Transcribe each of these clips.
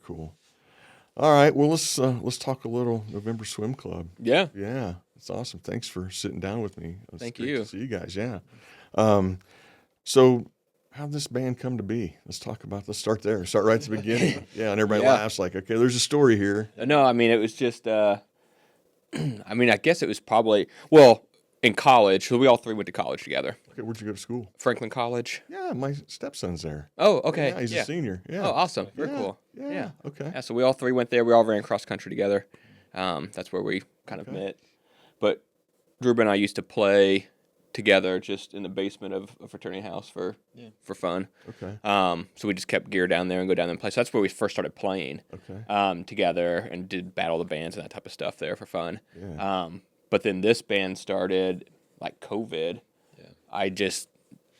cool. All right. Well, let's talk a little November Swim Club. Yeah. Yeah, it's awesome. Thanks for sitting down with me. It's Thank great you. to see you guys. Yeah. Um, so how'd this band come to be? Let's start there. Start right at the beginning. Yeah, and everybody Yeah. laughs like, okay, there's a story here. No, I mean, it was just, I mean, I guess it was probably, well, in college, so we all three went to college together. Okay, where'd you go to school? Franklin College. Yeah, my stepson's there. Oh, okay. Yeah, he's a senior. Yeah. Oh, awesome. Very Yeah, cool. Yeah. Okay. Yeah, so we all three went there. We all ran cross country together. That's where we kind of met. But Drew and I used to play together just in the basement of a fraternity house for fun. Okay. So we just kept gear down there and go down there and play. So that's where we first started playing together and did battle the bands and that type of stuff there for fun. Yeah. But then this band started like COVID. Yeah. I just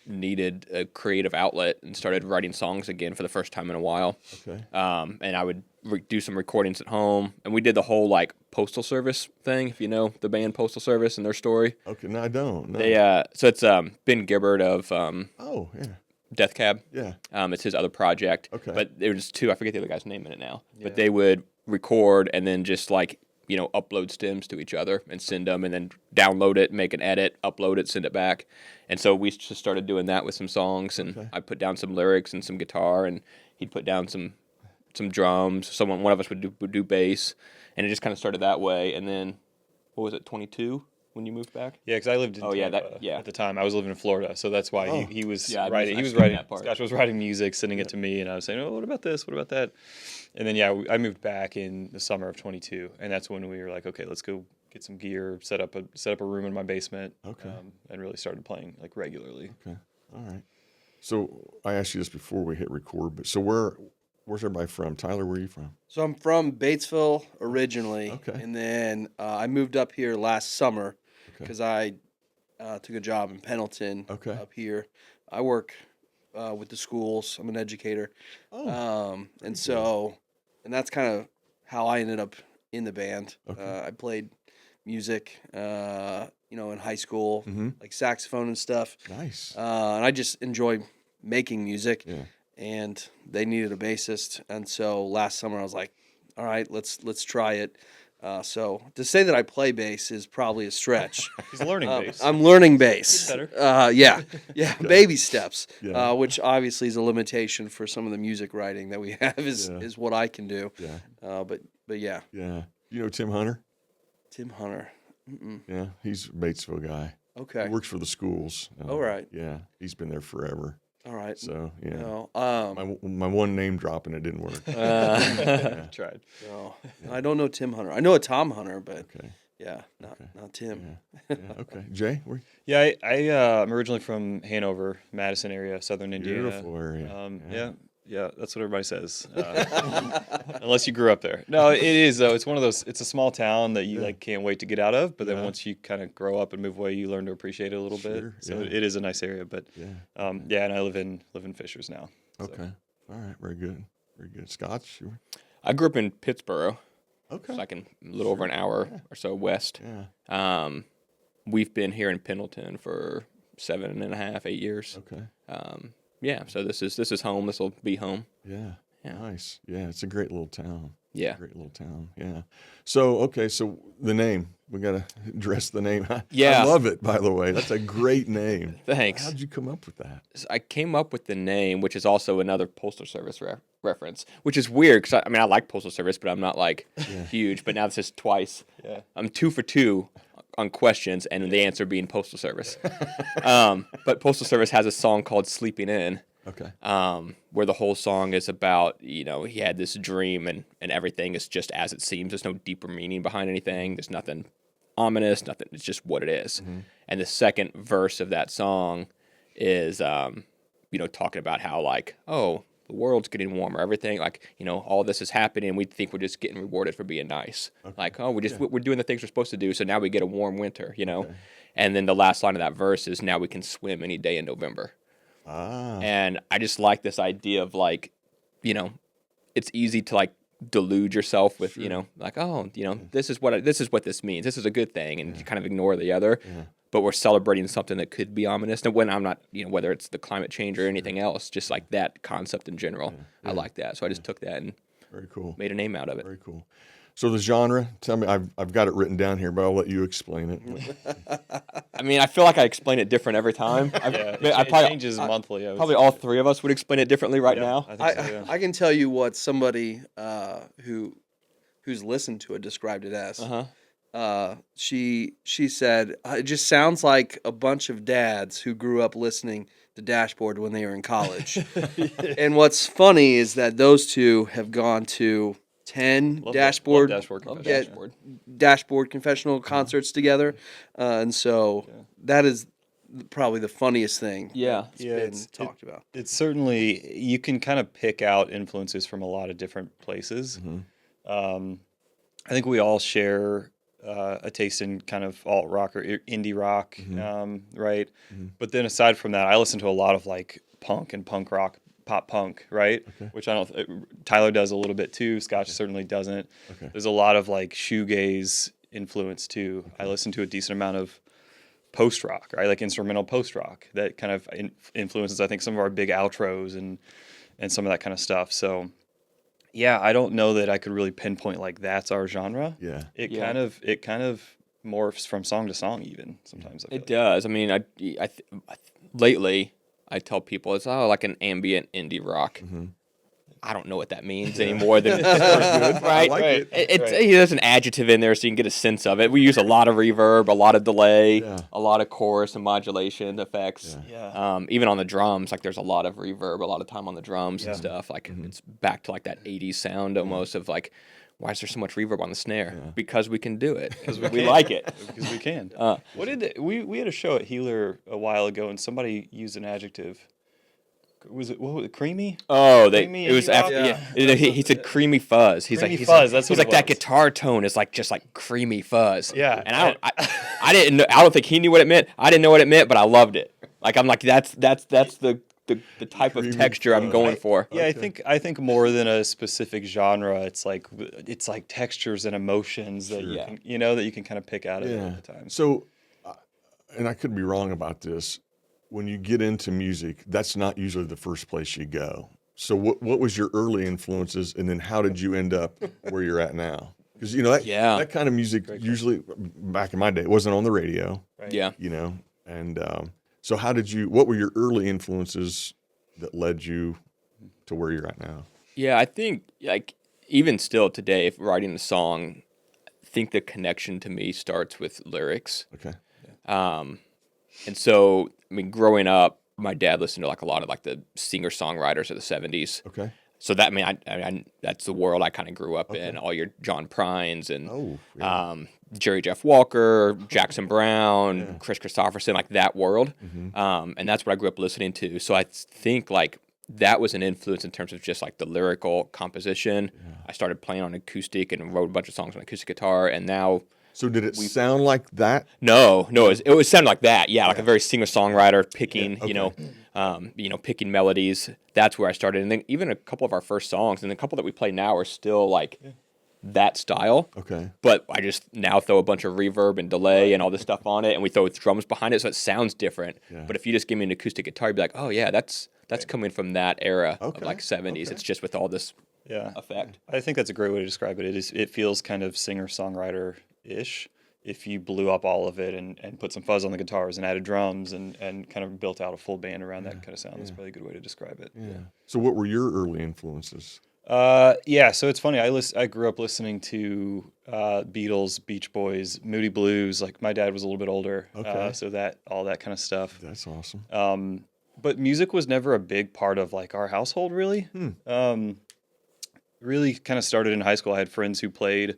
needed a creative outlet and started writing songs again for the first time in a while. Okay. And I would do some recordings at home, and we did the whole like Postal Service thing, if you know the band Postal Service and their story. Okay. No, I don't. No. They so it's Ben Gibbard of Oh, yeah. Death Cab. Yeah. It's his other project. Okay. But there was two. I forget the other guy's name in it now. Yeah. But they would record and then just like upload stems to each other and send them, and then download it, make an edit, upload it, send it back. And so we just started doing that with some songs, and I put down some lyrics and some guitar, and he'd put down some drums. One of us would do bass, and it just kind of started that way. And then, what was it, 22 when you moved back? Yeah, because I lived in Tampa at the time. I was living in Florida, so that's why he was writing. He was writing. Scotch was writing music, sending it to me, and I was saying, "Oh, what about this? What about that?" And then I moved back in the summer of 22, and that's when we were like, "Okay, let's go get some gear, set up a room in my basement, and really started playing like regularly." Okay, all right. So I asked you this before we hit record, but so where's everybody from? Tyler, where are you from? So I'm from Batesville originally, Okay. and then I moved up here last summer because I took a job in Pendleton up here. I work with the schools. I'm an educator. And that's kind of how I ended up in the band. I played music, in high school, like saxophone and stuff. Nice. And I just enjoy making music. Yeah. And they needed a bassist, and so last summer I was like, "All right, let's try it." So to say that I play bass is probably a stretch. He's learning bass. I'm learning bass. It's better. Yeah, baby steps. Yeah. Which obviously is a limitation for some of the music writing that we have is what I can do. Yeah. But yeah. Yeah. You know Tim Hunter? Tim Hunter. Mm-mm. Yeah, he's a Batesville guy. Okay. He works for the schools. All right. Yeah, he's been there forever. All right. So yeah. No, my one name drop and it didn't work. Tried. no, I don't know Tim Hunter. I know a Tom Hunter, but Okay. yeah, not Tim. Yeah. Okay. Jay, where? Yeah, I'm originally from Hanover, Madison area, southern Indiana. Beautiful area. Yeah, that's what everybody says. Unless you grew up there. No, it is though. It's one of those. It's a small town that you like can't wait to get out of. But then once you kind of grow up and move away, you learn to appreciate it a little bit. So it is a nice area. But and I live in Fishers now. So. Okay. All right. Very good. Very good. Scotch. I grew up in Pittsburgh. Okay. So a little over an hour or so west. Yeah. We've been here in Pendleton for 7.5, 8 years. Okay. Yeah, so this is home. This will be home. Yeah. Nice. Yeah, it's a great little town. Yeah. Great little town. Yeah. So the name. We got to address the name. Yeah. I love it, by the way. That's a great name. Thanks. How'd you come up with that? So I came up with the name, which is also another Postal Service reference, which is weird because I like Postal Service, but I'm not like huge. But now this is twice. Yeah. I'm 2 for 2 on questions, and the answer being Postal Service. But Postal Service has a song called "Sleeping In." Okay. Where the whole song is about, he had this dream and everything is just as it seems. There's no deeper meaning behind anything. There's nothing ominous, nothing. It's just what it is. Mm-hmm. And the second verse of that song is, talking about how like, oh, the world's getting warmer. Everything like, all this is happening. We think we're just getting rewarded for being nice. Okay. Like, oh, we're doing the things we're supposed to do. So now we get a warm winter, Okay. And then the last line of that verse is now we can swim any day in November. Ah. And I just like this idea of like, it's easy to like delude yourself with, like, oh, this is what this means. This is a good thing, and you kind of ignore the other. Yeah. But we're celebrating something that could be ominous. And when I'm not, whether it's the climate change or anything else, just like that concept in general, I like that. So I just took that and Very cool. Made a name out of it. Very cool. So the genre, tell me, I've got it written down here, but I'll let you explain it. I mean, I feel like I explain it different every time. It changes monthly. Probably all three of us would explain it differently now. I think so, yeah. I can tell you what somebody who's listened to it described it as. She said it just sounds like a bunch of dads who grew up listening to Dashboard when they were in college. And what's funny is that those two have gone to 10 Dashboard Confessional concerts together, and so that is probably the funniest thing. It's talked about. It's certainly, you can kind of pick out influences from a lot of different places. I think we all share a taste in kind of alt rock or indie rock, right? But then aside from that, I listen to a lot of like punk and punk rock, pop punk, right? Which I don't. Tyler does a little bit too. Scotch certainly doesn't. There's a lot of like shoegaze influence too. I listen to a decent amount of post rock, right? Like instrumental post rock that kind of influences, I think, some of our big outros and some of that kind of stuff. So yeah, I don't know that I could really pinpoint like that's our genre. It kind of morphs from song to song even sometimes. It does. I mean, lately I tell people it's like an ambient indie rock. I don't know what that means any more than right? I like it. There's an adjective in there so you can get a sense of it. We use a lot of reverb, a lot of delay, a lot of chorus and modulation effects. Even on the drums, like there's a lot of reverb, a lot of time on the drums and stuff. Like it's back to like that 80s sound almost of like, why is there so much reverb on the snare? Because we can do it. Because we like it. Because we can. We had a show at Healer a while ago and somebody used an adjective. Was it creamy? Oh, creamy it was after. He said creamy fuzz. He's creamy like fuzz. That's he's what like that guitar tone is like just like creamy fuzz. Yeah, and I didn't know. I don't think he knew what it meant. I didn't know what it meant, but I loved it. Like I'm like that's the type of texture I'm going for. Yeah, I think more than a specific genre, it's like textures and emotions that you can kind of pick out of it at the time. So, and I could be wrong about this. When you get into music, that's not usually the first place you go. So what was your early influences, and then how did you end up where you're at now? Because that kind of music usually back in my day, it wasn't on the radio. Right. Yeah. And so what were your early influences that led you to where you're at now? Yeah, I think like even still today, if writing a song, I think the connection to me starts with lyrics. Okay. And so, I mean, growing up, my dad listened to like a lot of like the singer-songwriters of the 70s. Okay. So that, I that's the world I kind of grew up in. All your John Prines and Jerry Jeff Walker, Jackson Brown, Chris Christopherson, like that world. And that's what I grew up listening to. So I think like that was an influence in terms of just like the lyrical composition. I started playing on acoustic and wrote a bunch of songs on acoustic guitar, and now... So did it sound like that? No, it was sounded like that. Yeah, like a very singer-songwriter picking, picking melodies. That's where I started. And then even a couple of our first songs and the couple that we play now are still like that style. Okay. But I just now throw a bunch of reverb and delay and all this stuff on it, and we throw drums behind it so it sounds different. Yeah. But if you just give me an acoustic guitar, you'd be like, oh yeah, that's coming from that era of like 70s. Okay. It's just with all this effect. I think that's a great way to describe it. It feels kind of singer-songwriter-ish if you blew up all of it and put some fuzz on the guitars and added drums and kind of built out a full band around that kind of sound. That's probably a good way to describe it. Yeah. So what were your early influences? So it's funny. I grew up listening to Beatles, Beach Boys, Moody Blues. Like my dad was a little bit older, so that all that kind of stuff. That's awesome. But music was never a big part of like our household, really. Really kind of started in high school. I had friends who played.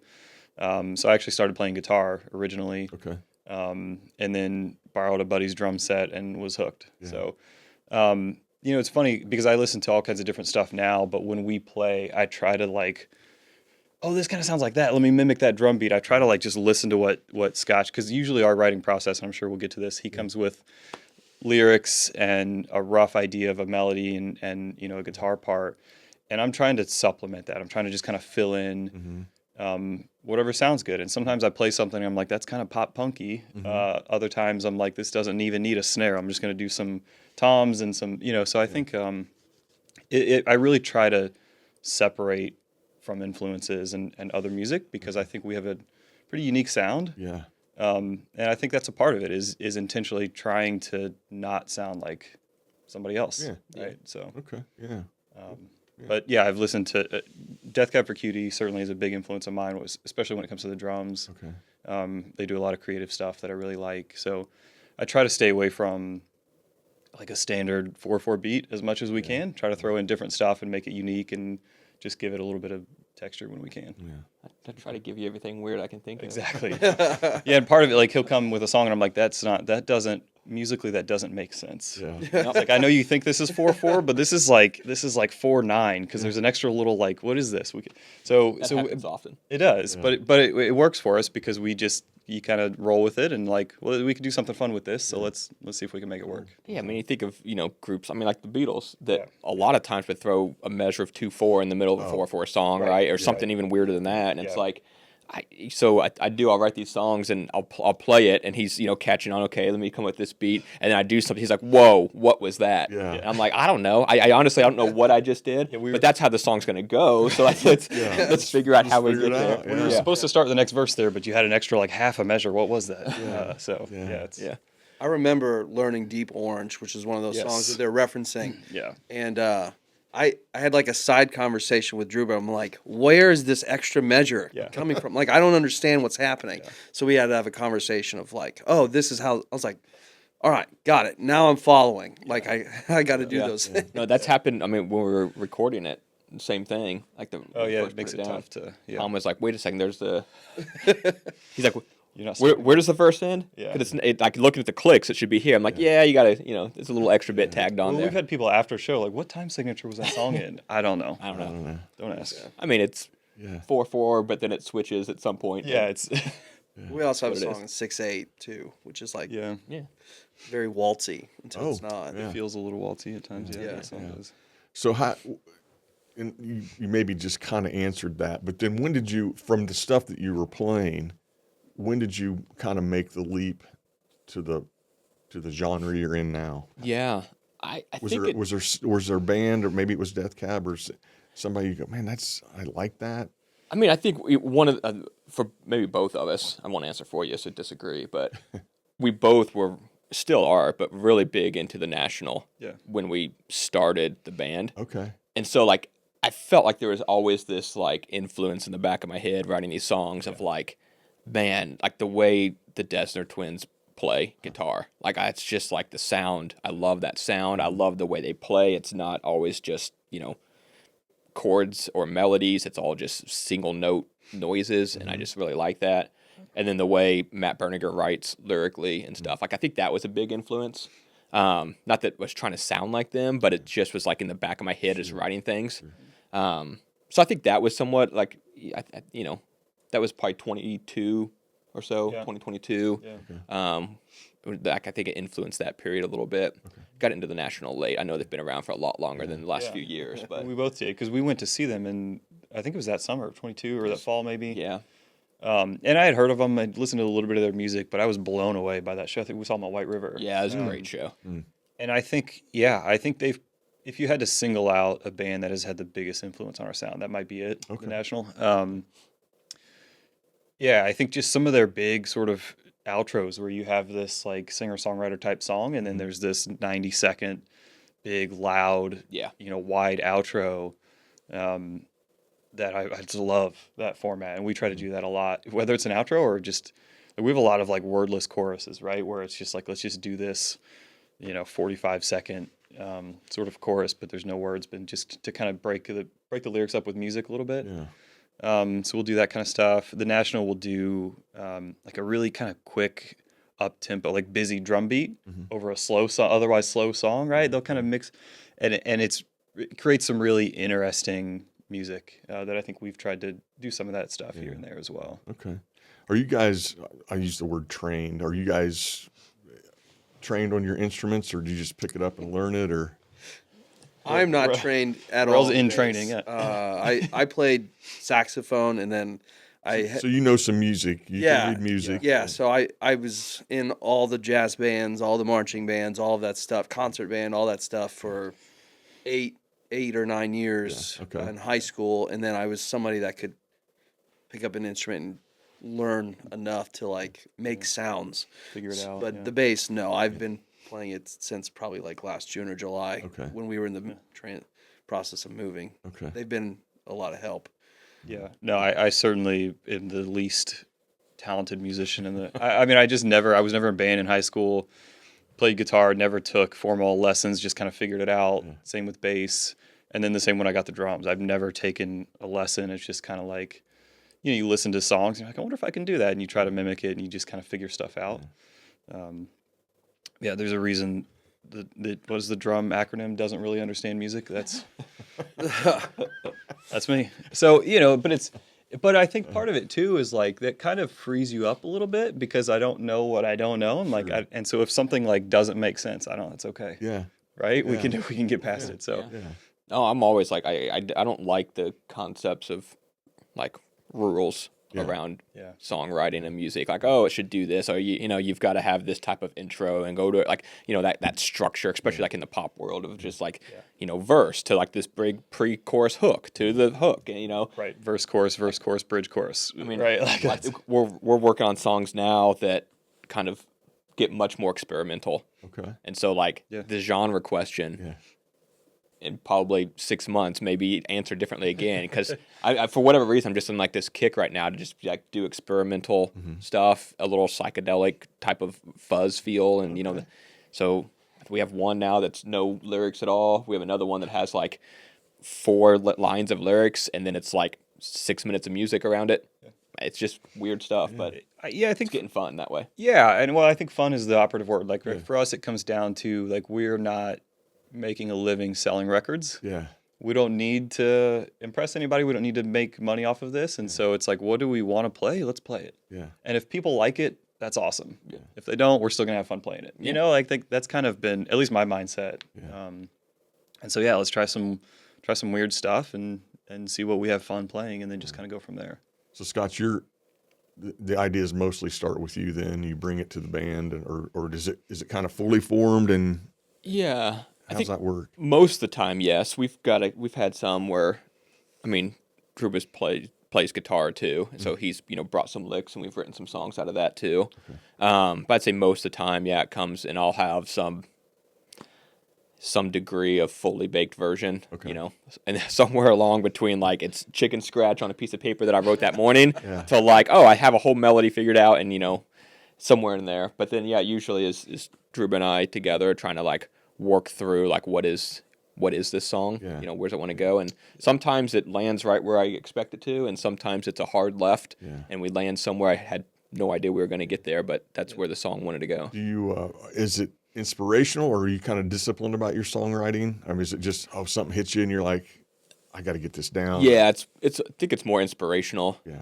So I actually started playing guitar originally. Okay. And then borrowed a buddy's drum set and was hooked. Yeah. So, it's funny because I listen to all kinds of different stuff now, but when we play, I try to like, oh, this kind of sounds like that. Let me mimic that drum beat. I try to like just listen to what Scotch, because usually our writing process, and I'm sure we'll get to this, he comes with lyrics and a rough idea of a melody and a guitar part. And I'm trying to supplement that. I'm trying to just kind of fill in whatever sounds good. And sometimes I play something, I'm like, that's kind of pop punky. Other times I'm like, this doesn't even need a snare. I'm just going to do some toms and some, so I think I really try to separate from influences and other music, because I think we have a pretty unique sound. Yeah. And I think that's a part of it is intentionally trying to not sound like somebody else. Yeah. Right. So. Okay. Yeah. But yeah, I've listened to Death Cab for Cutie. Certainly is a big influence of mine, especially when it comes to the drums. Okay. They do a lot of creative stuff that I really like. So I try to stay away from like a standard 4/4 beat as much as we can. Try to throw in different stuff and make it unique and just give it a little bit of texture when we can. Yeah. I try to give you everything weird I can think of. Exactly. Yeah, and part of it, like he'll come with a song and I'm like, musically that doesn't make sense. Yeah. It's like, I know you think this is 4/4, but this is like 4/9 because there's an extra little like, what is this? That happens often. It does, but it works for us because you kind of roll with it and like, well, we can do something fun with this, so let's see if we can make it work. Yeah, I mean, you think of groups. I mean, like the Beatles, that a lot of times would throw a measure of 2/4 in the middle of a 4/4 song, right? Or something even weirder than that, and it's like. I'll write these songs and I'll play it and he's catching on. Okay, let me come with this beat, and then I do something. He's like, "Whoa, what was that?" Yeah. And I'm like, "I don't know. I honestly don't know what I just did, but that's how the song's gonna go. So let's figure out how we get there." We were supposed to start the next verse there, but you had an extra like half a measure. What was that? Yeah. I remember learning Deep Orange, which is one of those songs that they're referencing. Yeah. And I had like a side conversation with Drew, but I'm like, where is this extra measure coming from? Like, I don't understand what's happening. Yeah. So we had to have a conversation of like, oh, this is how. I was like, all right, got it. Now I'm following. Like, I got to do those things. No, that's happened. I mean, when we were recording it, same thing. Like it makes it tough to. Yeah. Tom was like, wait a second, there's the. He's like. Where does the verse end? Yeah. Because like looking at the clicks, it should be here. I'm like, you gotta, there's a little extra bit tagged on there. We've had people after show like, what time signature was that song in? I don't know. Don't ask. I mean, it's 4/4, but then it switches at some point. Yeah, it's. We also have a song in 6/8 too, which is like very waltzy until it's not. It feels a little waltzy at times. Yeah. So how? And you maybe just kind of answered that, but then when did you, from the stuff that you were playing? When did you kind of make the leap to the genre you're in now? Yeah, I think was there a band, or maybe it was Death Cab or somebody you go, man, I like that. I mean, I think for maybe both of us, I won't answer for you, so disagree, but we both still are, but really big into the National when we started the band. Okay. And so like I felt like there was always this like influence in the back of my head writing these songs of like, man, like the way the Dessner twins play guitar. Like it's just like the sound. I love that sound. I love the way they play. It's not always just, chords or melodies. It's all just single note noises, and I just really like that. And then the way Matt Berninger writes lyrically and stuff. Like I think that was a big influence. Not that it was trying to sound like them, but it just was like in the back of my head as writing things. So I think that was somewhat like, that was probably 22 or so, 2022. Yeah. I think it influenced that period a little bit. Okay. Got into the National late. I know they've been around for a lot longer than the last few years. But we both did, because we went to see them, and I think it was that summer of 22 or that fall maybe. Yeah. And I had heard of them. I'd listened to a little bit of their music, but I was blown away by that show. I think we saw them at White River. Yeah, it was a great show. And I think they've, if you had to single out a band that has had the biggest influence on our sound, that might be it, the National. I think just some of their big sort of outros where you have this like singer-songwriter type song, and then there's this 90-second big, loud, wide outro that I just love that format. And we try to do that a lot, whether it's an outro or just, we have a lot of like wordless choruses, right? Where it's just like, let's just do this, 45-second sort of chorus, but there's no words, but just to kind of break the lyrics up with music a little bit. Yeah. So we'll do that kind of stuff. The National will do like a really kind of quick, up-tempo, like busy drum beat over a otherwise slow song, right? They'll kind of mix, and it creates some really interesting music that I think we've tried to do some of that stuff here and there as well. Okay. Are you guys, I use the word trained, are you guys trained on your instruments, or do you just pick it up and learn it, or? I'm not trained at all. Raul's in training. I played saxophone, and then So you know some music. You can read music. Yeah. So I was in all the jazz bands, all the marching bands, all of that stuff, concert band, all that stuff for 8 8 or 9 years okay. in high school, and then I was somebody that could pick up an instrument and learn enough to like make sounds. Figure it out. But the bass, no, I've been playing it since probably like last June or July when we were in the process of moving. Okay. They've been a lot of help. Yeah. No, I certainly am the least talented musician in the. I mean, I was never in band in high school. Played guitar, never took formal lessons, just kind of figured it out. Yeah. Same with bass. And then the same when I got the drums. I've never taken a lesson. It's just kind of like, you listen to songs and you're like, I wonder if I can do that. And you try to mimic it and you just kind of figure stuff out. There's a reason what is the drum acronym? Doesn't really understand music. That's that's me. So, but I think part of it too is like that kind of frees you up a little bit because I don't know what I don't know. And like, and so if something like doesn't make sense, it's okay. Yeah. Right. Yeah. We can get past it. So, No, I'm always like, I don't like the concepts of like rules around songwriting and music. Like, oh, it should do this, or you've got to have this type of intro and go to like, that structure, especially like in the pop world of just like, verse to like this big pre-chorus hook to the hook, right, verse, chorus, bridge, chorus. I mean, right, like we're working on songs now that kind of get much more experimental. Okay, and so like the genre question. Yeah. In probably 6 months, maybe answer differently again. Because I, for whatever reason, I'm just in like this kick right now to just like do experimental stuff, a little psychedelic type of fuzz feel, and so we have one now that's no lyrics at all. We have another one that has like 4 lines of lyrics, and then it's like 6 minutes of music around it. Yeah. It's just weird stuff, but I think it's getting fun that way. Yeah, and I think fun is the operative word. Like for us, it comes down to like we're not making a living selling records. Yeah. We don't need to impress anybody. We don't need to make money off of this. And so it's like, what do we want to play? Let's play it. Yeah. And if people like it, that's awesome. Yeah. If they don't, we're still going to have fun playing it. I think that's kind of been at least my mindset. Yeah. And so, let's try some weird stuff and see what we have fun playing and then just kind of go from there. So Scott, the ideas mostly start with you then you bring it to the band or is it kind of fully formed and yeah. How does that work? Most of the time, yes. We've had some where, Drubus plays guitar too, so he's brought some licks and we've written some songs out of that too. Okay. But I'd say most of the time, it comes and I'll have some degree of fully baked version, and somewhere along between like it's chicken scratch on a piece of paper that I wrote that morning to like, oh, I have a whole melody figured out and somewhere in there. But then usually is Drew and I together trying to like work through like what is this song? Yeah. Where's it want to go? And sometimes it lands right where I expect it to, and sometimes it's a hard left, and we land somewhere I had no idea we were going to get there, but that's where the song wanted to go. Do you? Is it inspirational, or are you kind of disciplined about your songwriting? I mean, is it just something hits you and you're like, I got to get this down? Yeah, I think it's more inspirational. Yeah.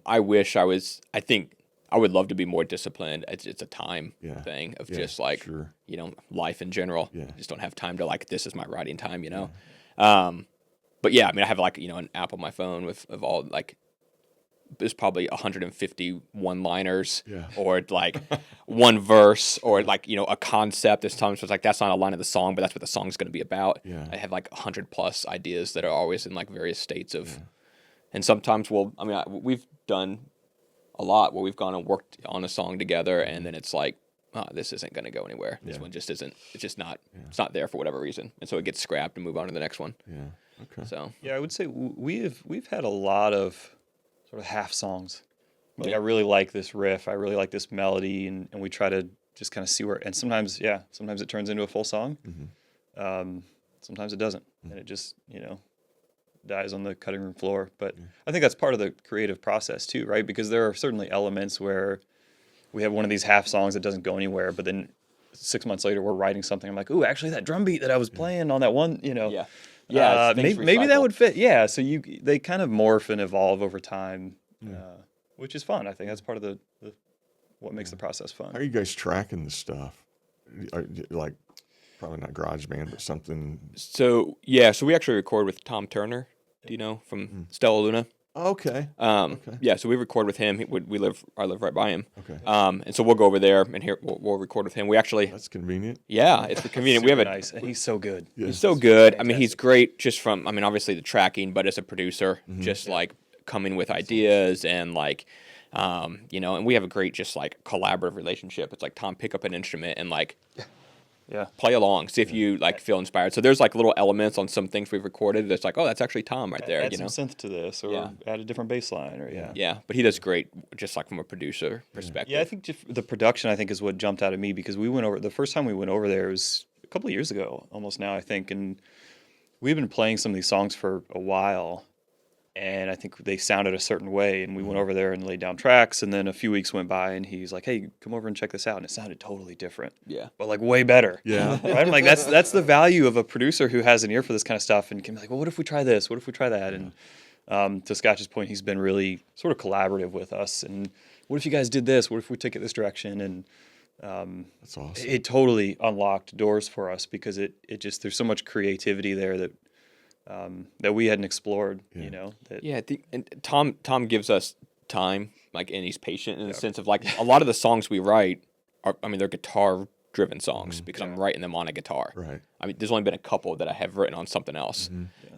I think I would love to be more disciplined. It's a time thing of just like, life in general. Yeah. I just don't have time to like, this is my writing time, But I have like, an app on my phone of all like, there's probably 150 one-liners or like one verse or like, a concept. There's times it's like, that's not a line of the song, but that's what the song's going to be about. Yeah. I have like 100 plus ideas that are always in like various states of, and sometimes we've done a lot where we've gone and worked on a song together and then it's like, oh, this isn't going to go anywhere. This one just isn't. It's just not. It's not there for whatever reason, and so it gets scrapped and move on to the next one. Yeah. Okay. So I would say we've had a lot of sort of half songs. Like I really like this riff. I really like this melody, and we try to just kind of see where. And sometimes it turns into a full song. Mm-hmm. Sometimes it doesn't, and it just dies on the cutting room floor. But I think that's part of the creative process too, right? Because there are certainly elements where we have one of these half songs that doesn't go anywhere, but then 6 months later we're writing something. I'm like, ooh, actually that drum beat that I was playing on that one, maybe that would fit. Yeah, so they kind of morph and evolve over time, which is fun. I think that's part of the what makes the process fun. How are you guys tracking this stuff? Like, probably not GarageBand, but something. So we actually record with Tom Turner, do you know, from Stella Luna. Okay. Yeah, so we record with him. I live right by him. Okay. And so we'll go over there and we'll record with him. We actually, That's convenient. yeah, it's convenient. We have nice, and he's so good. Yeah. he's so good. I Fantastic. mean, he's great just from, I mean, obviously the tracking, but as a producer, just like coming with ideas and like, you know, and we have a great just like collaborative relationship. It's like Tom pick up an instrument and like Yeah. play along, see if you like feel inspired. So there's like little elements on some things we've recorded that's like, oh, that's actually Tom right there. Add You know, some synth to this, or add a different bass line, or yeah, but he does great, just like from a producer perspective. Yeah, I think just the production, I think, is what jumped out at me, because we went over, the first time we went over there was a couple of years ago, almost now, I think, and we've been playing some of these songs for a while, and I think they sounded a certain way, and we went over there and laid down tracks, and then a few weeks went by, and he's like, hey, come over and check this out, and it sounded totally different. Yeah. But like way better. Yeah. Right? I'm like, that's the value of a producer who has an ear for this kind of stuff, and can be like, well, what if we try this? What if we try that? And to Scotch's point, he's been really sort of collaborative with us. And what if you guys did this? What if we took it this direction? And That's awesome. it totally unlocked doors for us, because it just, there's so much creativity there that that we hadn't explored. You know. Yeah, and Tom gives us time, like, and he's patient in the sense of like a lot of the songs we write are, I mean, they're guitar driven songs because I'm writing them on a guitar. Right. I mean, there's only been a couple that I have written on something else.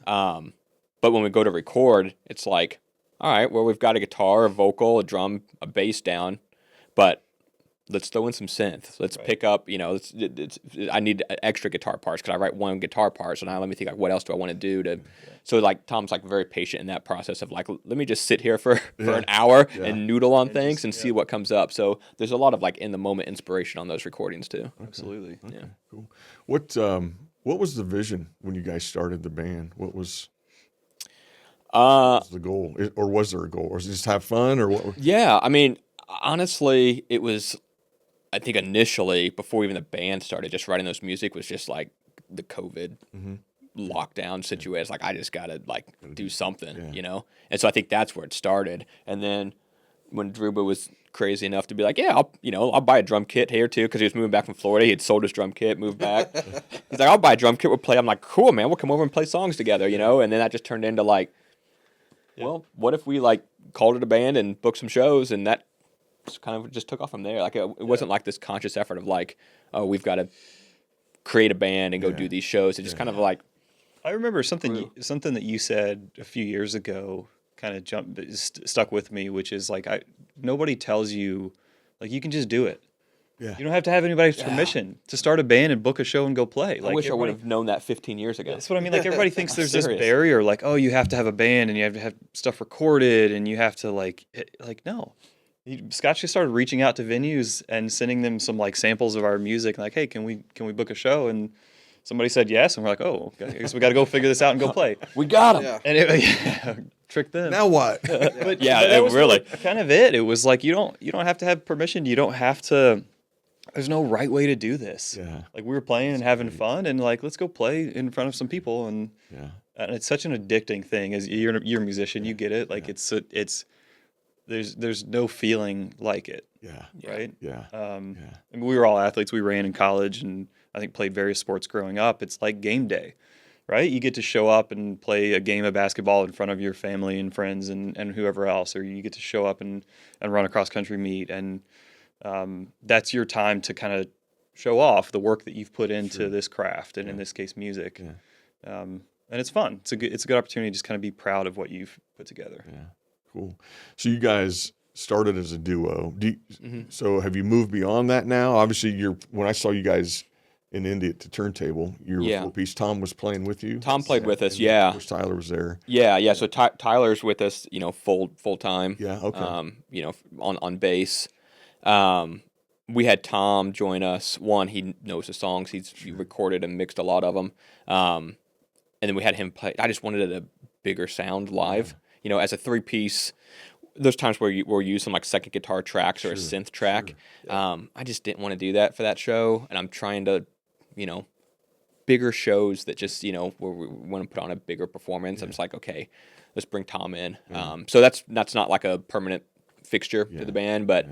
But when we go to record, it's like, all right, well, we've got a guitar, a vocal, a drum, a bass down, but let's throw in some synth. Let's pick up, you know, I need extra guitar parts because I write one guitar part. So now let me think, like, what else do I want to do to? So like Tom's like very patient in that process of like, let me just sit here for an hour and noodle on things and see what comes up. So there's a lot of like in the moment inspiration on those recordings too. Absolutely. Okay. Yeah. Cool. What was the vision when you guys started the band? What was the goal, or was there a goal, or was it just have fun, or what? Yeah, I mean, honestly, it was. I think initially, before even the band started, just writing those music was just like the COVID lockdown situation. Like, I just gotta like do something, you know. And so I think that's where it started. And then when Druba was crazy enough to be like, yeah, I'll buy a drum kit here too, because he was moving back from Florida. He had sold his drum kit, moved back. He's like, I'll buy a drum kit. We'll play. I'm like, cool, man. We'll come over and play songs together, you know. And then that just turned into like, well, what if we like called it a band and booked some shows, and that kind of just took off from there. Like it wasn't like this conscious effort of like, oh, we've got to create a band and go do these shows. It just kind of like. I remember something that you said a few years ago kind of stuck with me, which is like, nobody tells you, like, you can just do it. Yeah. You don't have to have anybody's permission to start a band and book a show and go play. Like, I wish I would have known that 15 years ago. That's what I mean. Like, everybody thinks there's this barrier, like, oh, you have to have a band and you have to have stuff recorded and you have to like no. Scotch just started reaching out to venues and sending them some like samples of our music, like, hey, can we book a show? And somebody said yes, and we're like, oh, okay, I guess we got to go figure this out and go play. We got him. Yeah. And tricked them. Now what? But that was really kind of it. It was like, you don't have to have permission. You don't have to. There's no right way to do this. Yeah. Like, we were playing and having fun, and like, let's go play in front of some people, and it's such an addicting thing. As you're a musician, you get it. Like, it's there's no feeling like it. Yeah. Right. Yeah. I mean, we were all athletes. We ran in college, and I think played various sports growing up. It's like game day, right? You get to show up and play a game of basketball in front of your family and friends and whoever else, or you get to show up and run a cross country meet, and that's your time to kind of show off the work that you've put into this craft, and in this case, music. Yeah. And it's fun. It's a good opportunity to just kind of be proud of what you've put together. Yeah. Cool. So you guys started as a duo. So have you moved beyond that now? Obviously, when I saw you guys in Indy at the turntable, you were four-piece. Tom was playing with you. Tom played with us. Of Yeah. course, Tyler was there. Yeah. So Tyler's with us. You know, full time. Yeah. Okay. You know, on bass. We had Tom join us. One, he knows the songs. He recorded and mixed a lot of them. And then we had him play. I just wanted a bigger sound live. You know, as a three-piece, there's times where you use some like second guitar tracks or a synth track. I just didn't want to do that for that show, and I'm trying to, you know, bigger shows that just, you know, where we want to put on a bigger performance. I'm just like, okay, let's bring Tom in. So that's not like a permanent fixture to the band, but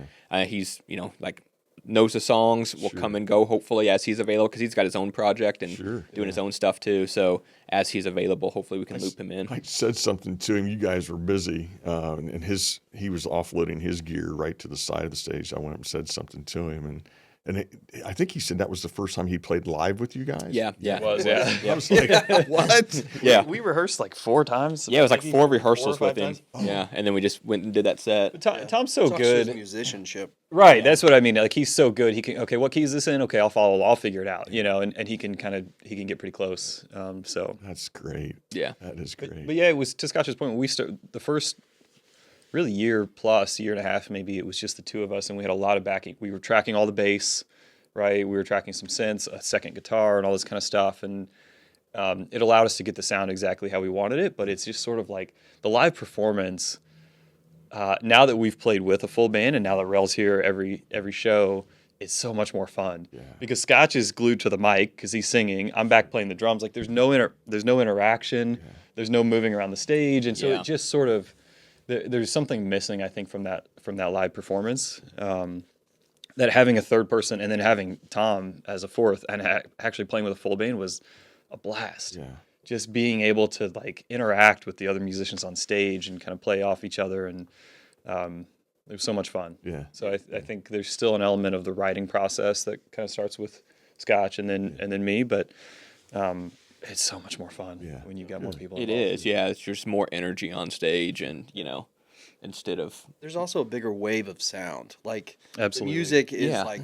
he's, you know, like knows the songs will come and go hopefully as he's available, because he's got his own project and doing his own stuff too. So as he's available, hopefully we can loop him in. I said something to him. You guys were busy, and he was offloading his gear right to the side of the stage. I went up and said something to him, and I think he said that was the first time he played live with you guys. Yeah. It was, yeah. I was like, what? Yeah. We rehearsed like 4 times. Yeah, it was like 4 rehearsals 4 or with 5 him. times. Yeah, and then we just went and did that set. Tom's so Talks to his good. musicianship. Right, that's what I mean. Like he's so good. He can what key is this in? Okay, I'll follow. I'll figure it out. And he can get pretty close. So That's great. Yeah. That is great. But yeah, it was to Scotch's point. When we started the first really year and a half, maybe it was just the 2 of us, and we had a lot of backing. We were tracking all the bass, right? We were tracking some synths, a second guitar, and all this kind of stuff, and it allowed us to get the sound exactly how we wanted it. But it's just sort of like the live performance. Now that we've played with a full band, and now that Rel's here every show, it's so much more fun. Yeah. Because Scotch is glued to the mic because he's singing. I'm back playing the drums. Like there's no interaction. Yeah. There's no moving around the stage, and so it just sort of there's something missing, I think, from that live performance. That having a third person and then having Tom as a fourth and actually playing with a full band was a blast. Yeah. Just being able to like interact with the other musicians on stage and kind of play off each other, and it was so much fun. Yeah. So I think there's still an element of the writing process that kind of starts with Scotch and then me, but it's so much more fun when you've got more people It involved. is, yeah. It's just more energy on stage, and instead of There's also a bigger wave of sound. Like Absolutely. the music is Yeah. like,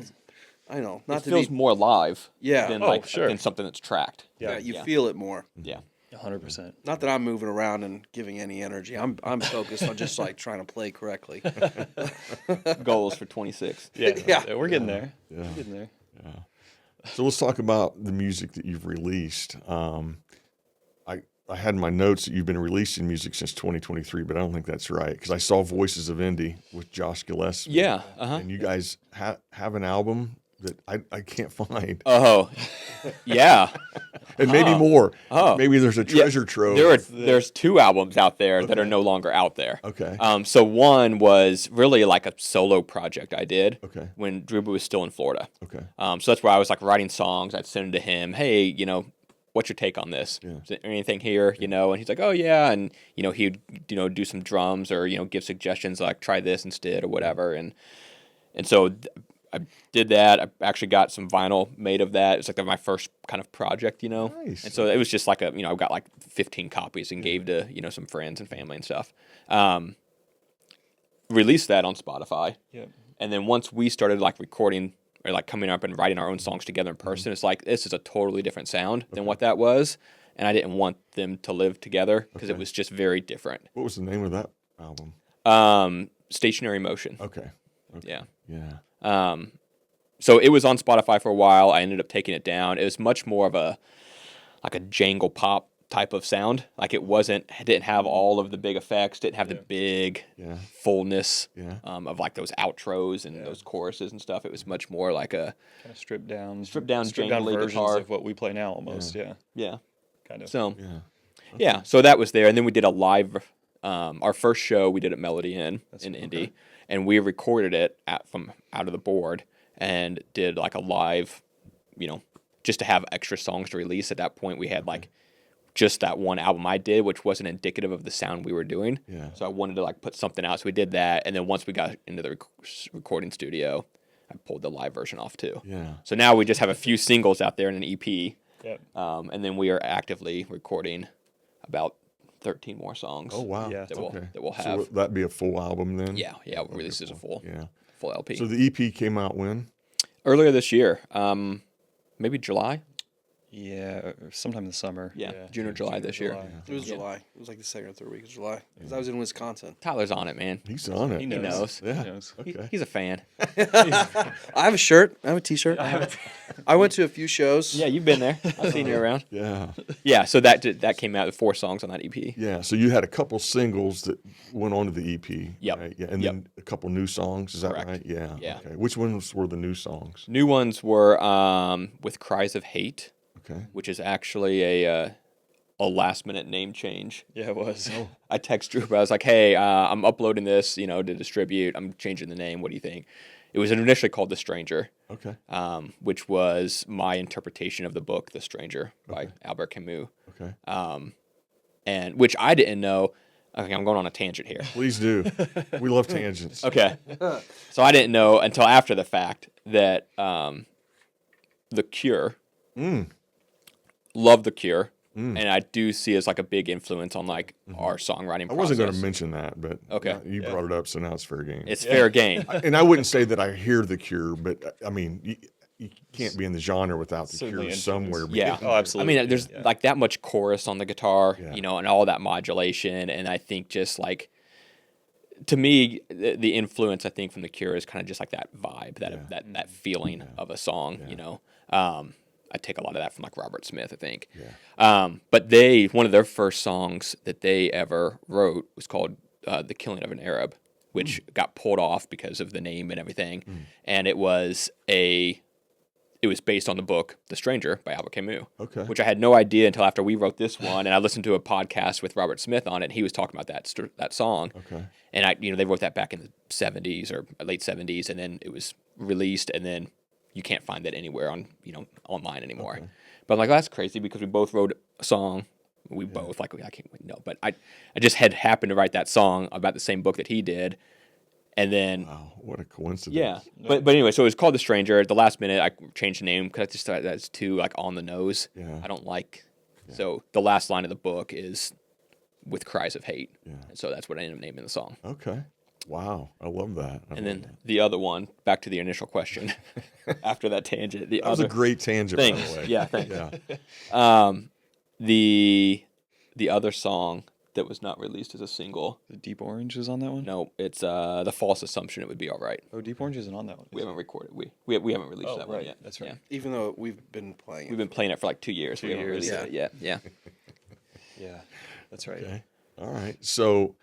I don't know, not it to feels be. more live. Yeah. Than Oh, sure. than something that's tracked. Yeah, you feel it more. Yeah. 100%. Not that I'm moving around and giving any energy. I'm focused on just like trying to play correctly. Goals for 26. Yeah, we're getting there. Yeah. We're getting there. So let's talk about the music that you've released. I had in my notes that you've been releasing music since 2023, but I don't think that's right, because I saw Voices of Indie with Josh Gillespie. Yeah. And you guys have an album that I can't find. Oh, yeah. And maybe more. Oh. Maybe there's a treasure trove. There's 2 albums out there that are no longer out there. Okay. So one was really like a solo project I did when Drew was still in Florida. Okay. So that's where I was like writing songs. I'd send it to him. Hey, what's your take on this? Yeah. Is there anything here? And he's like, oh yeah, and he'd do some drums or give suggestions like try this instead or whatever, and so I did that. I actually got some vinyl made of that. It's like my first kind of project, Nice. And so it was just like I got like 15 copies and gave to some friends and family and stuff. Released that on Spotify. Yep. And then once we started like recording or like coming up and writing our own songs together in person, it's like this is a totally different sound than what that was, and I didn't want them to live together because it was just very different. What was the name of that album? Stationary Motion. Okay. Yeah. Yeah. So it was on Spotify for a while. I ended up taking it down. It was much more of a jangle pop type of sound. Like it didn't have all of the big effects, didn't have the big fullness of like those outros and those choruses and stuff. It was much more like a Kind of stripped down jangly versions guitar of what we play now almost. Yeah. Kind of. So Yeah. so that was there, and then we did a live. Our first show we did at Melody Inn in Indy, and we recorded it from out of the board and did like a live, just to have extra songs to release. At that point, we had like just that one album I did, which wasn't indicative of the sound we were doing. Yeah. So I wanted to like put something out, so we did that, and then once we got into the recording studio, I pulled the live version off too. Yeah. So now we just have a few singles out there in an EP. Yep. And then we are actively recording about 13 more songs. Oh wow. Yeah. That we'll So have. would that be a full album then? Yeah, we'll release as a full LP. So the EP came out when? Earlier this year, maybe July. Yeah, sometime in the summer. Yeah, June or July this year. It was July. It was like the second or third week of July because I was in Wisconsin. Tyler's on it, man. He's on it. He knows. Yeah. He knows. Okay. He's a fan. I have a shirt. I have a T-shirt. I went to a few shows. Yeah, you've been there. I've seen you around. Yeah. Yeah, so that came out with 4 songs on that EP. Yeah. So you had a couple singles that went onto the EP. Yep. Right? Yeah. And then a couple new songs. Is that Correct. right? Yeah. Yeah. Okay. Which ones were the new songs? New ones were with Cries of Hate, Okay. which is actually a last-minute name change. Yeah, it was. I text Drew, but I was like, hey, I'm uploading this, to distribute. I'm changing the name. What do you think? It It was initially called The Stranger, Okay. which was my interpretation of the book The Stranger by Okay. Albert Camus. Okay. And which I didn't know. Okay, I'm going on a tangent here. Please do. We love tangents. Okay. So I didn't know until after the fact that The Cure, love The Cure, and I do see as like a big influence on like our songwriting process. I wasn't going to mention that, but Okay. you brought it up, so now it's fair game. It's fair game. And I wouldn't say that I hear The Cure, but I mean, you can't be in the genre without The Certainly Cure influence. somewhere. Yeah. Oh, absolutely. I mean, there's like that much chorus on the guitar, Yeah. you know, and all that modulation. And I think just like, to me, the influence I think from The Cure is kind of just like that vibe, that feeling of a song, you know. I take a lot of that from like Robert Smith, I think. Yeah. But one of their first songs that they ever wrote was called "The Killing of an Arab," which got pulled off because of the name and everything. And it was based on the book "The Stranger" by Albert Camus. Okay. Which I had no idea until after we wrote this one, and I listened to a podcast with Robert Smith on it. And he was talking about that song. Okay. And they wrote that back in the 70s or late 70s, and then it was released, and then you can't find that anywhere online anymore. Okay. But I'm like, that's crazy because we both wrote a song. We both I can't no, but I just had happened to write that song about the same book that he did, and then Wow, what a coincidence. yeah. But anyway, so it was called The Stranger. At the last minute, I changed the name because I just thought that's too like on the nose. Yeah. I don't like. So the last line of the book is with cries of hate. Yeah. And so that's what I ended up naming the song. Okay. Wow, I love that. And then the other one, back to the initial question, after that tangent. That was a great tangent, by the way. Yeah, thanks. Yeah. The other song that was not released as a single. The Deep Orange is on that one? No, it's The False Assumption It Would Be All Right. Oh, Deep Orange isn't on that one. We haven't recorded. We haven't released that one right. yet. That's right. Yeah. Even though we've been playing it. We've been playing it for like 2 years. 2 We haven't years. released it yet. Yeah. Yeah, that's right. Okay. All right. So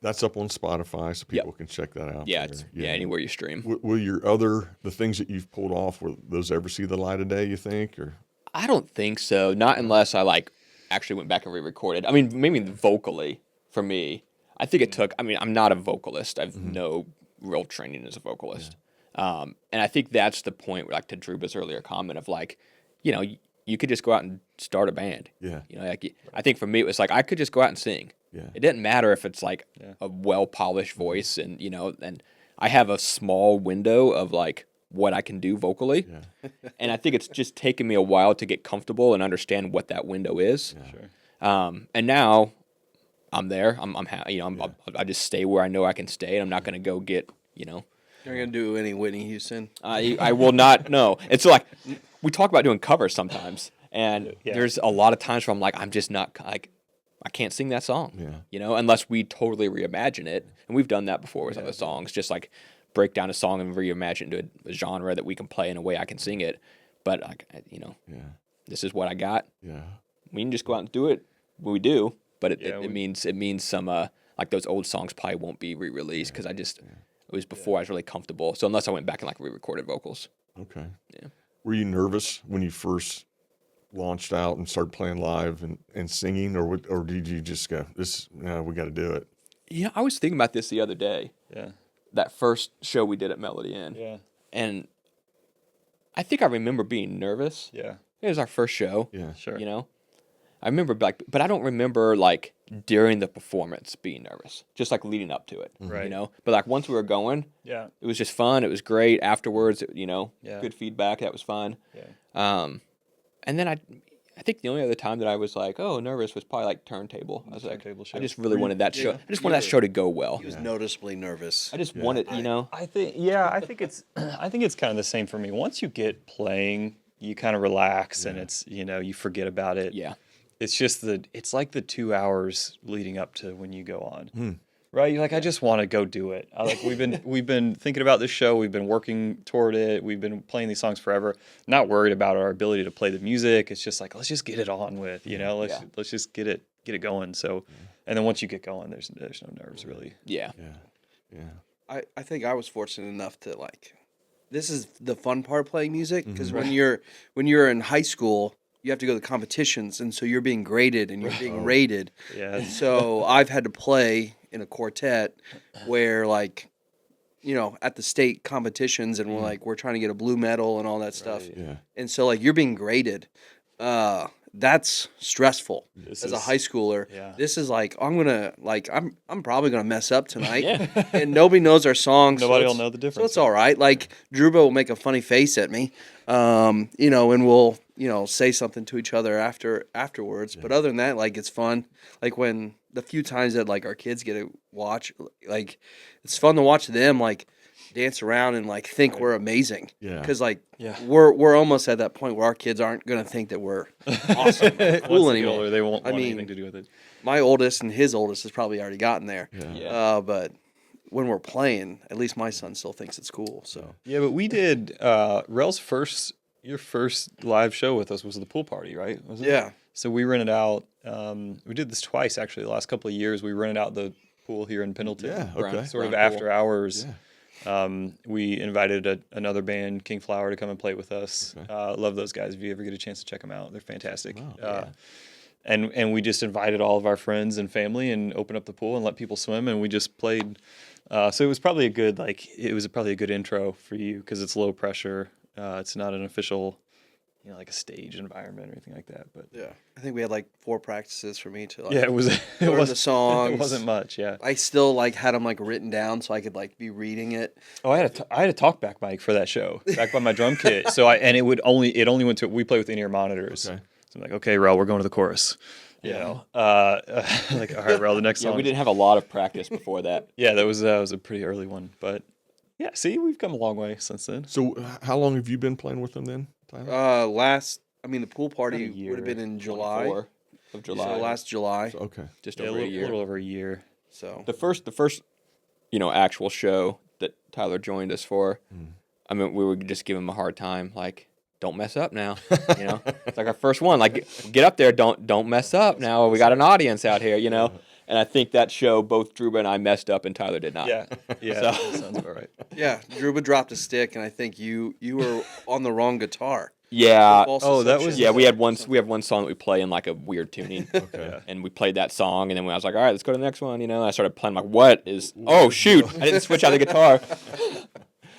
that's up on Spotify, so people can check that out. Yeah, there. anywhere you stream. Will the things that you've pulled off, will those ever see the light of day, you think? Or I don't think so. Not unless I like actually went back and re-recorded. I mean, maybe vocally for me. I think it took. I mean, I'm not a vocalist. I've no real training as a vocalist. And I think that's the point. Like to Druba's earlier comment of like, you could just go out and start a band. Yeah. Like I think for me it was like I could just go out and sing. Yeah. It didn't matter if it's like a well polished voice and and I have a small window of like what I can do vocally. Yeah. And I think it's just taken me a while to get comfortable and understand what that window is. Yeah. Sure. And now I'm there. I'm happy. I just stay where I know I can stay, and I'm not going to go get. You're gonna do any Whitney Houston? I will not. No. It's like we talk about doing covers sometimes, and there's a lot of times where I'm like, I'm just not like. I can't sing that song, unless we totally reimagine it. And we've done that before with other songs, just like break down a song and reimagine it into a genre that we can play in a way I can sing it. But, this is what I got. Yeah. We can just go out and do it. We do, but it means some, like those old songs probably won't be re-released because it was before I was really comfortable. So unless I went back and like re-recorded vocals. Okay. Yeah. Were you nervous when you first launched out and started playing live and singing, or did you just go, we got to do it? Yeah, I was thinking about this the other day. Yeah. That first show we did at Melody Inn. Yeah. And I think I remember being nervous. Yeah. It was our first show. Yeah. Sure. I remember but I don't remember like during the performance being nervous, just like leading up to it. Right. But like once we were going, Yeah. it was just fun. It was great. Afterwards, Yeah. good feedback. That was fun. Yeah. And then I think the only other time that I was like, oh, nervous was probably like Turntable. I was like, Turntable show. I just really wanted that show. I just wanted that show to go well. He was noticeably nervous. I just wanted, I think it's kind of the same for me. Once you get playing, you kind of relax and it's you forget about it. Yeah. It's just it's like the 2 hours leading up to when you go on. Right? You're like, I just want to go do it. We've been thinking about this show, we've been working toward it, we've been playing these songs forever, not worried about our ability to play the music. It's just like, let's just get it on with, let's just get it going. So and then once you get going, there's no nerves really. Yeah. Yeah. Yeah. I think I was fortunate enough to like. This is the fun part of playing music because when you're in high school, you have to go to competitions, and so you're being graded and you're being rated. Yeah. And so I've had to play in a quartet where like at the state competitions, and we're trying to get a blue medal and all that stuff. Yeah. And so like you're being graded. That's stressful as a high schooler. Yeah. This is like I'm probably gonna mess up tonight. Yeah. And nobody knows our songs. Nobody will know the difference. So it's all right. Like Druba will make a funny face at me, and we'll say something to each other afterwards. But other than that, like it's fun. Like when the few times that like our kids get to watch, like it's fun to watch them like dance around and like think we're amazing. Yeah. Because like we're almost at that point where our kids aren't gonna think that we're awesome, cool anymore. Older, they won't want anything to do with it. My oldest and his oldest has probably already gotten there. Yeah. But when we're playing, at least my son still thinks it's cool. So Yeah, but we did your first live show with us was the pool party, right? Was it? yeah. So we rented out. We did this twice actually. The last couple of years, we rented out the pool here in Pendleton. Yeah, okay. Sort of Brown after pool. hours. Yeah. We invited another band, King Flower, to come and play with us. Okay. Love those guys. If you ever get a chance to check them out, they're fantastic. Wow. And we just invited all of our friends and family and opened up the pool and let people swim, and we just played. So it was probably a good intro for you because it's low pressure. It's not an official, like a stage environment or anything like that. But Yeah. I think we had like 4 practices for me to like yeah, it was. It learn was the songs. It wasn't much. Yeah. I still like had them like written down so I could like be reading it. Oh, I had a talkback mic for that show, back by my drum kit. So it only went to, we play with in-ear monitors. Okay. So I'm like, okay, Rel, we're going to the chorus. Like, all right, Rel, the next song. Yeah, we didn't have a lot of practice before that. Yeah, that was a pretty early one, but yeah, see, we've come a long way since then. So how long have you been playing with them then, Tyler? The pool party About a year. would have been in July. 24 of July. So last July. Okay. Just Yeah, a over a little, year. little over a year. So The first actual show that Tyler joined us for, I mean, we would just give him a hard time, like, don't mess up now. It's like our first one, like, get up there, don't mess up now. We got an audience out here, And I think that show, both Druba and I messed up, and Tyler did not. Yeah, that sounds about right. yeah, Druba dropped a stick, and I think you were on the wrong guitar. Yeah. Oh, that was- Yeah, we have one song that we play in like a weird tuning. Okay. And we played that song, and then I was like, all right, let's go to the next one. And I started playing, like, what is, oh, shoot, I didn't switch out the guitar.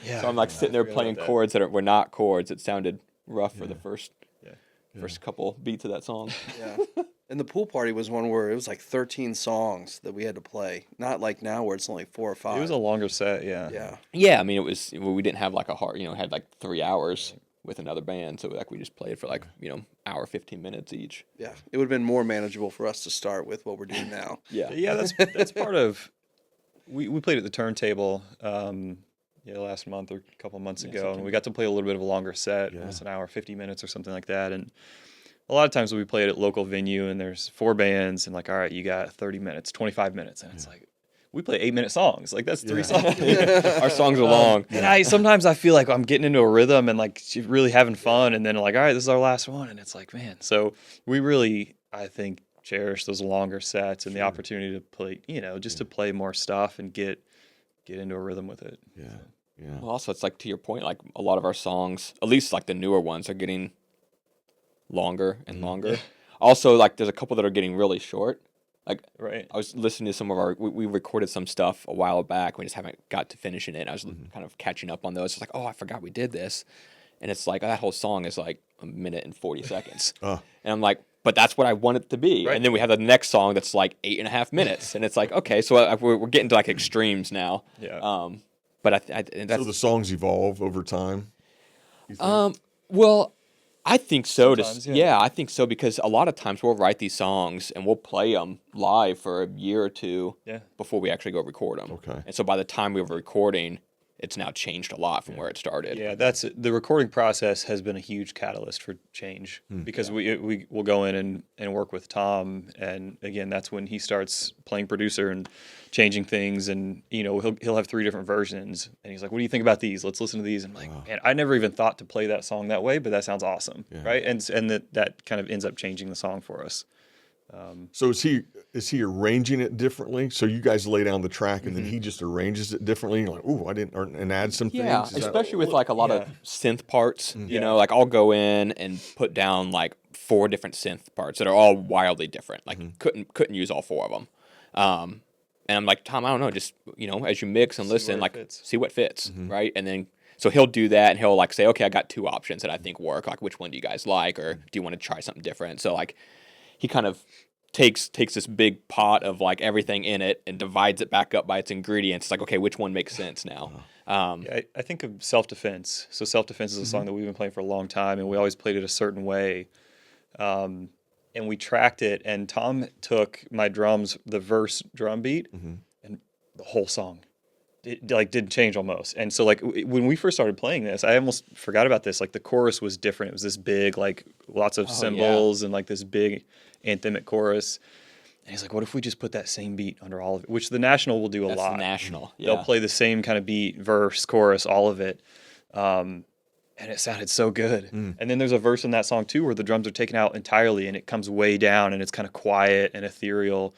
Yeah, So I'm like sitting there playing chords that were not chords. It sounded rough for the first couple beats of that song. Yeah. And the pool party was one where it was like 13 songs that we had to play. Not like now where it's only 4 or 5. It was a longer set, yeah. Yeah. Yeah, I mean, we didn't have like a hard, had like 3 hours with another band. So like we just played for like, hour, 15 minutes each. Yeah. It would have been more manageable for us to start with what we're doing now. Yeah. Yeah, that's part of. We played at the turntable, last month or a couple of months ago, and we got to play a little bit of a longer set. It was an hour, 50 minutes or something like that, and a lot of times we played at local venue, and there's 4 bands, and like, all right, you got 30 minutes, 25 minutes, and it's like, we play 8-minute songs. Like, that's 3 songs. Our songs are long. And sometimes I feel like I'm getting into a rhythm and like really having fun, and then like, all right, this is our last one, and it's like, man. So we really, I think, cherish those longer sets and the opportunity to play, just to play more stuff and get into a rhythm with it. Yeah. Yeah. Well, also, it's like, to your point, like a lot of our songs, at least like the newer ones, are getting longer and longer. Also, like there's a couple that are getting really short. Like, Right. I was listening to some of we recorded some stuff a while back. We just haven't got to finishing it. I was kind of catching up on those. It's like, oh, I forgot we did this. And it's like, that whole song is like 1 minute and 40 seconds. And I'm like, but that's what I want it to be. Right. And then we have the next song that's like 8.5 minutes. And it's like, okay, so we're getting to like extremes now. Yeah. But and that's, So the songs evolve over time? you think? well, I think so. Sometimes, Yeah, I think so, because a lot of times we'll write these songs and we'll play them live for a year or two before we actually go record them. Okay. And so by the time we were recording, it's now changed a lot from where it started. Yeah, that's the recording process has been a huge catalyst for change because we will go in and work with Tom, and again, that's when he starts playing producer and changing things, and he'll have 3 different versions, and he's like, "What do you think about these? Let's listen to these." And I'm like, "Man, I never even thought to play that song that way, but that sounds awesome, right?" And that kind of ends up changing the song for us. So is he arranging it differently? So you guys lay down the track and then he just arranges it differently. And you're like, ooh, I didn't, and add some Yeah, things. Is that- especially with like a lot of synth parts. Like I'll go in and put down like 4 different synth parts that are all wildly different. Like couldn't use all 4 of them. And I'm like, Tom, I don't know, just, as you mix and listen, like, fits. see what fits, right? And then, so he'll do that, and he'll, like, say, okay, I got 2 options that I think work. Like, which one do you guys like, or do you want to try something different? So, like, he kind of takes this big pot of, like, everything in it and divides it back up by its ingredients. It's like, okay, which one makes sense now? Yeah, I think of Self-Defense. So Self-Defense is a song that we've been playing for a long time, and we always played it a certain way. And we tracked it, and Tom took my drums, the verse drum beat, and the whole song. It like didn't change almost. And so like when we first started playing this, I almost forgot about this. Like the chorus was different. It was this big, like lots of cymbals and like this big anthemic chorus. And he's like, what if we just put that same beat under all of it? Which the National will do a That's lot. the National. Yeah. They'll play the same kind of beat, verse, chorus, all of it. And it sounded so good. And then there's a verse in that song too where the drums are taken out entirely and it comes way down and it's kind of quiet and ethereal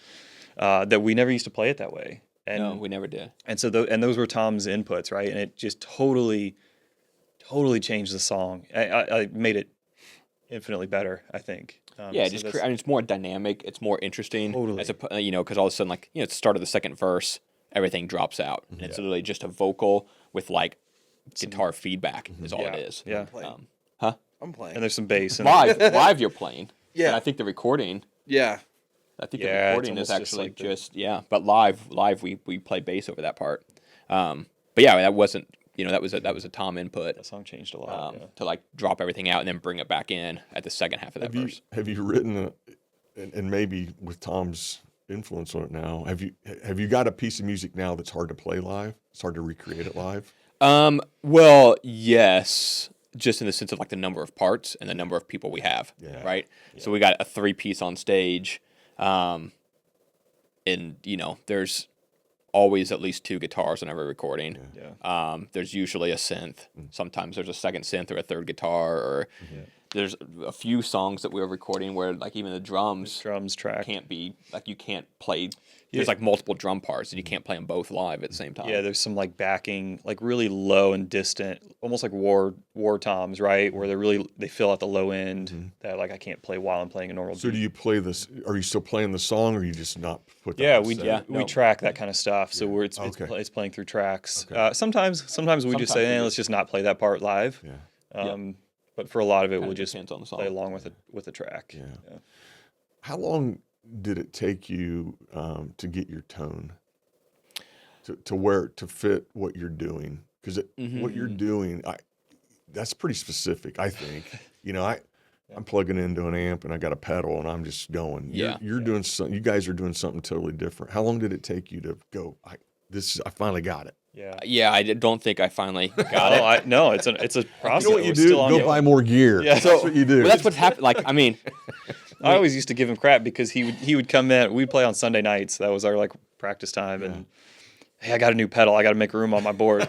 that we never used to play it that way. And, No, we never did. And so those were Tom's inputs, right? And it just totally changed the song. I made it infinitely better, I think. Yeah, it's more dynamic. It's more interesting. Totally. Because all of a sudden, like, at the start of the second verse, everything drops out. And it's literally just a vocal with, like, guitar feedback is all it is. Yeah. I'm playing. And there's some bass. And Live you're playing. Yeah. And I think the recording... Yeah. I think Yeah, the it's recording is almost actually but live we play bass over that part. But yeah, that wasn't, that was a Tom input. That song changed a lot. To like drop everything out and then bring it back in at the second half of that verse. Have you written, and maybe with Tom's influence on it now, have you got a piece of music now that's hard to play live? It's hard to recreate it live? Well, yes, just in the sense of like the number of parts and the number of people we have, right? Yeah. So we got a 3-piece on stage, and there's always at least 2 guitars on every recording. There's usually a synth. Sometimes there's a second synth or a third guitar, or there's a few songs that we were recording where like even the drums track can't be like, you can't play. There's like multiple drum parts and you can't play them both live at the same time. Yeah, there's some like backing, like really low and distant, almost like war toms, right? Where they fill out the low end that like I can't play while I'm playing a normal So beat. do you play this? Are you still playing the song, or are you just not put that? Yeah, on we set? we track that kind of stuff. So it's playing through tracks. Sometimes we just say, let's just not play that part live. But for a lot of it, we'll just on the song. play along with the track. Yeah. How long did it take you to get your tone to fit what you're doing? Because what you're doing, that's pretty specific, I think. I'm plugging into an amp and I got a pedal and I'm just going. You're doing something. You guys are doing something totally different. How long did it take you to go? I finally got it. Yeah, I don't think I finally got it. No, it's a process. You know what you do? Go buy more gear. Yeah. That's what you do. Well, that's what happened. Like, I mean, I always used to give him crap because he would come in. We'd play on Sunday nights. That was our like practice time. And hey, I got a new pedal. I got to make room on my board.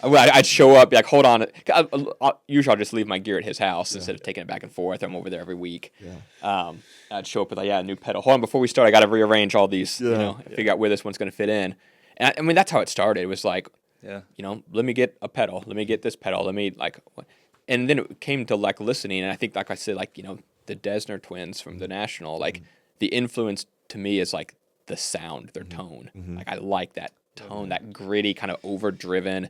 I'd show up, be like, hold on. Usually I'll just leave my gear at his house instead of taking it back and forth. I'm over there every week. I'd show up with a new pedal. Hold on, before we start, I got to rearrange all these. Figure out where this one's going to fit in. And I mean, that's how it started. It was like, let me get a pedal. Let me get this pedal. Let me and then it came to like listening. And I think, like I said, like, the Desner twins from the National, like the influence to me is like the sound, their tone. Like I like that tone, that gritty kind of overdriven.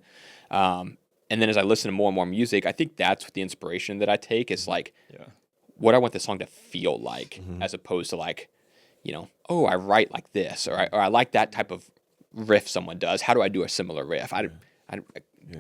And then as I listen to more and more music, I think that's the inspiration that I take is like what I want the song to feel like, as opposed to like, I write like this, or I like that type of riff someone does. How do I do a similar riff? I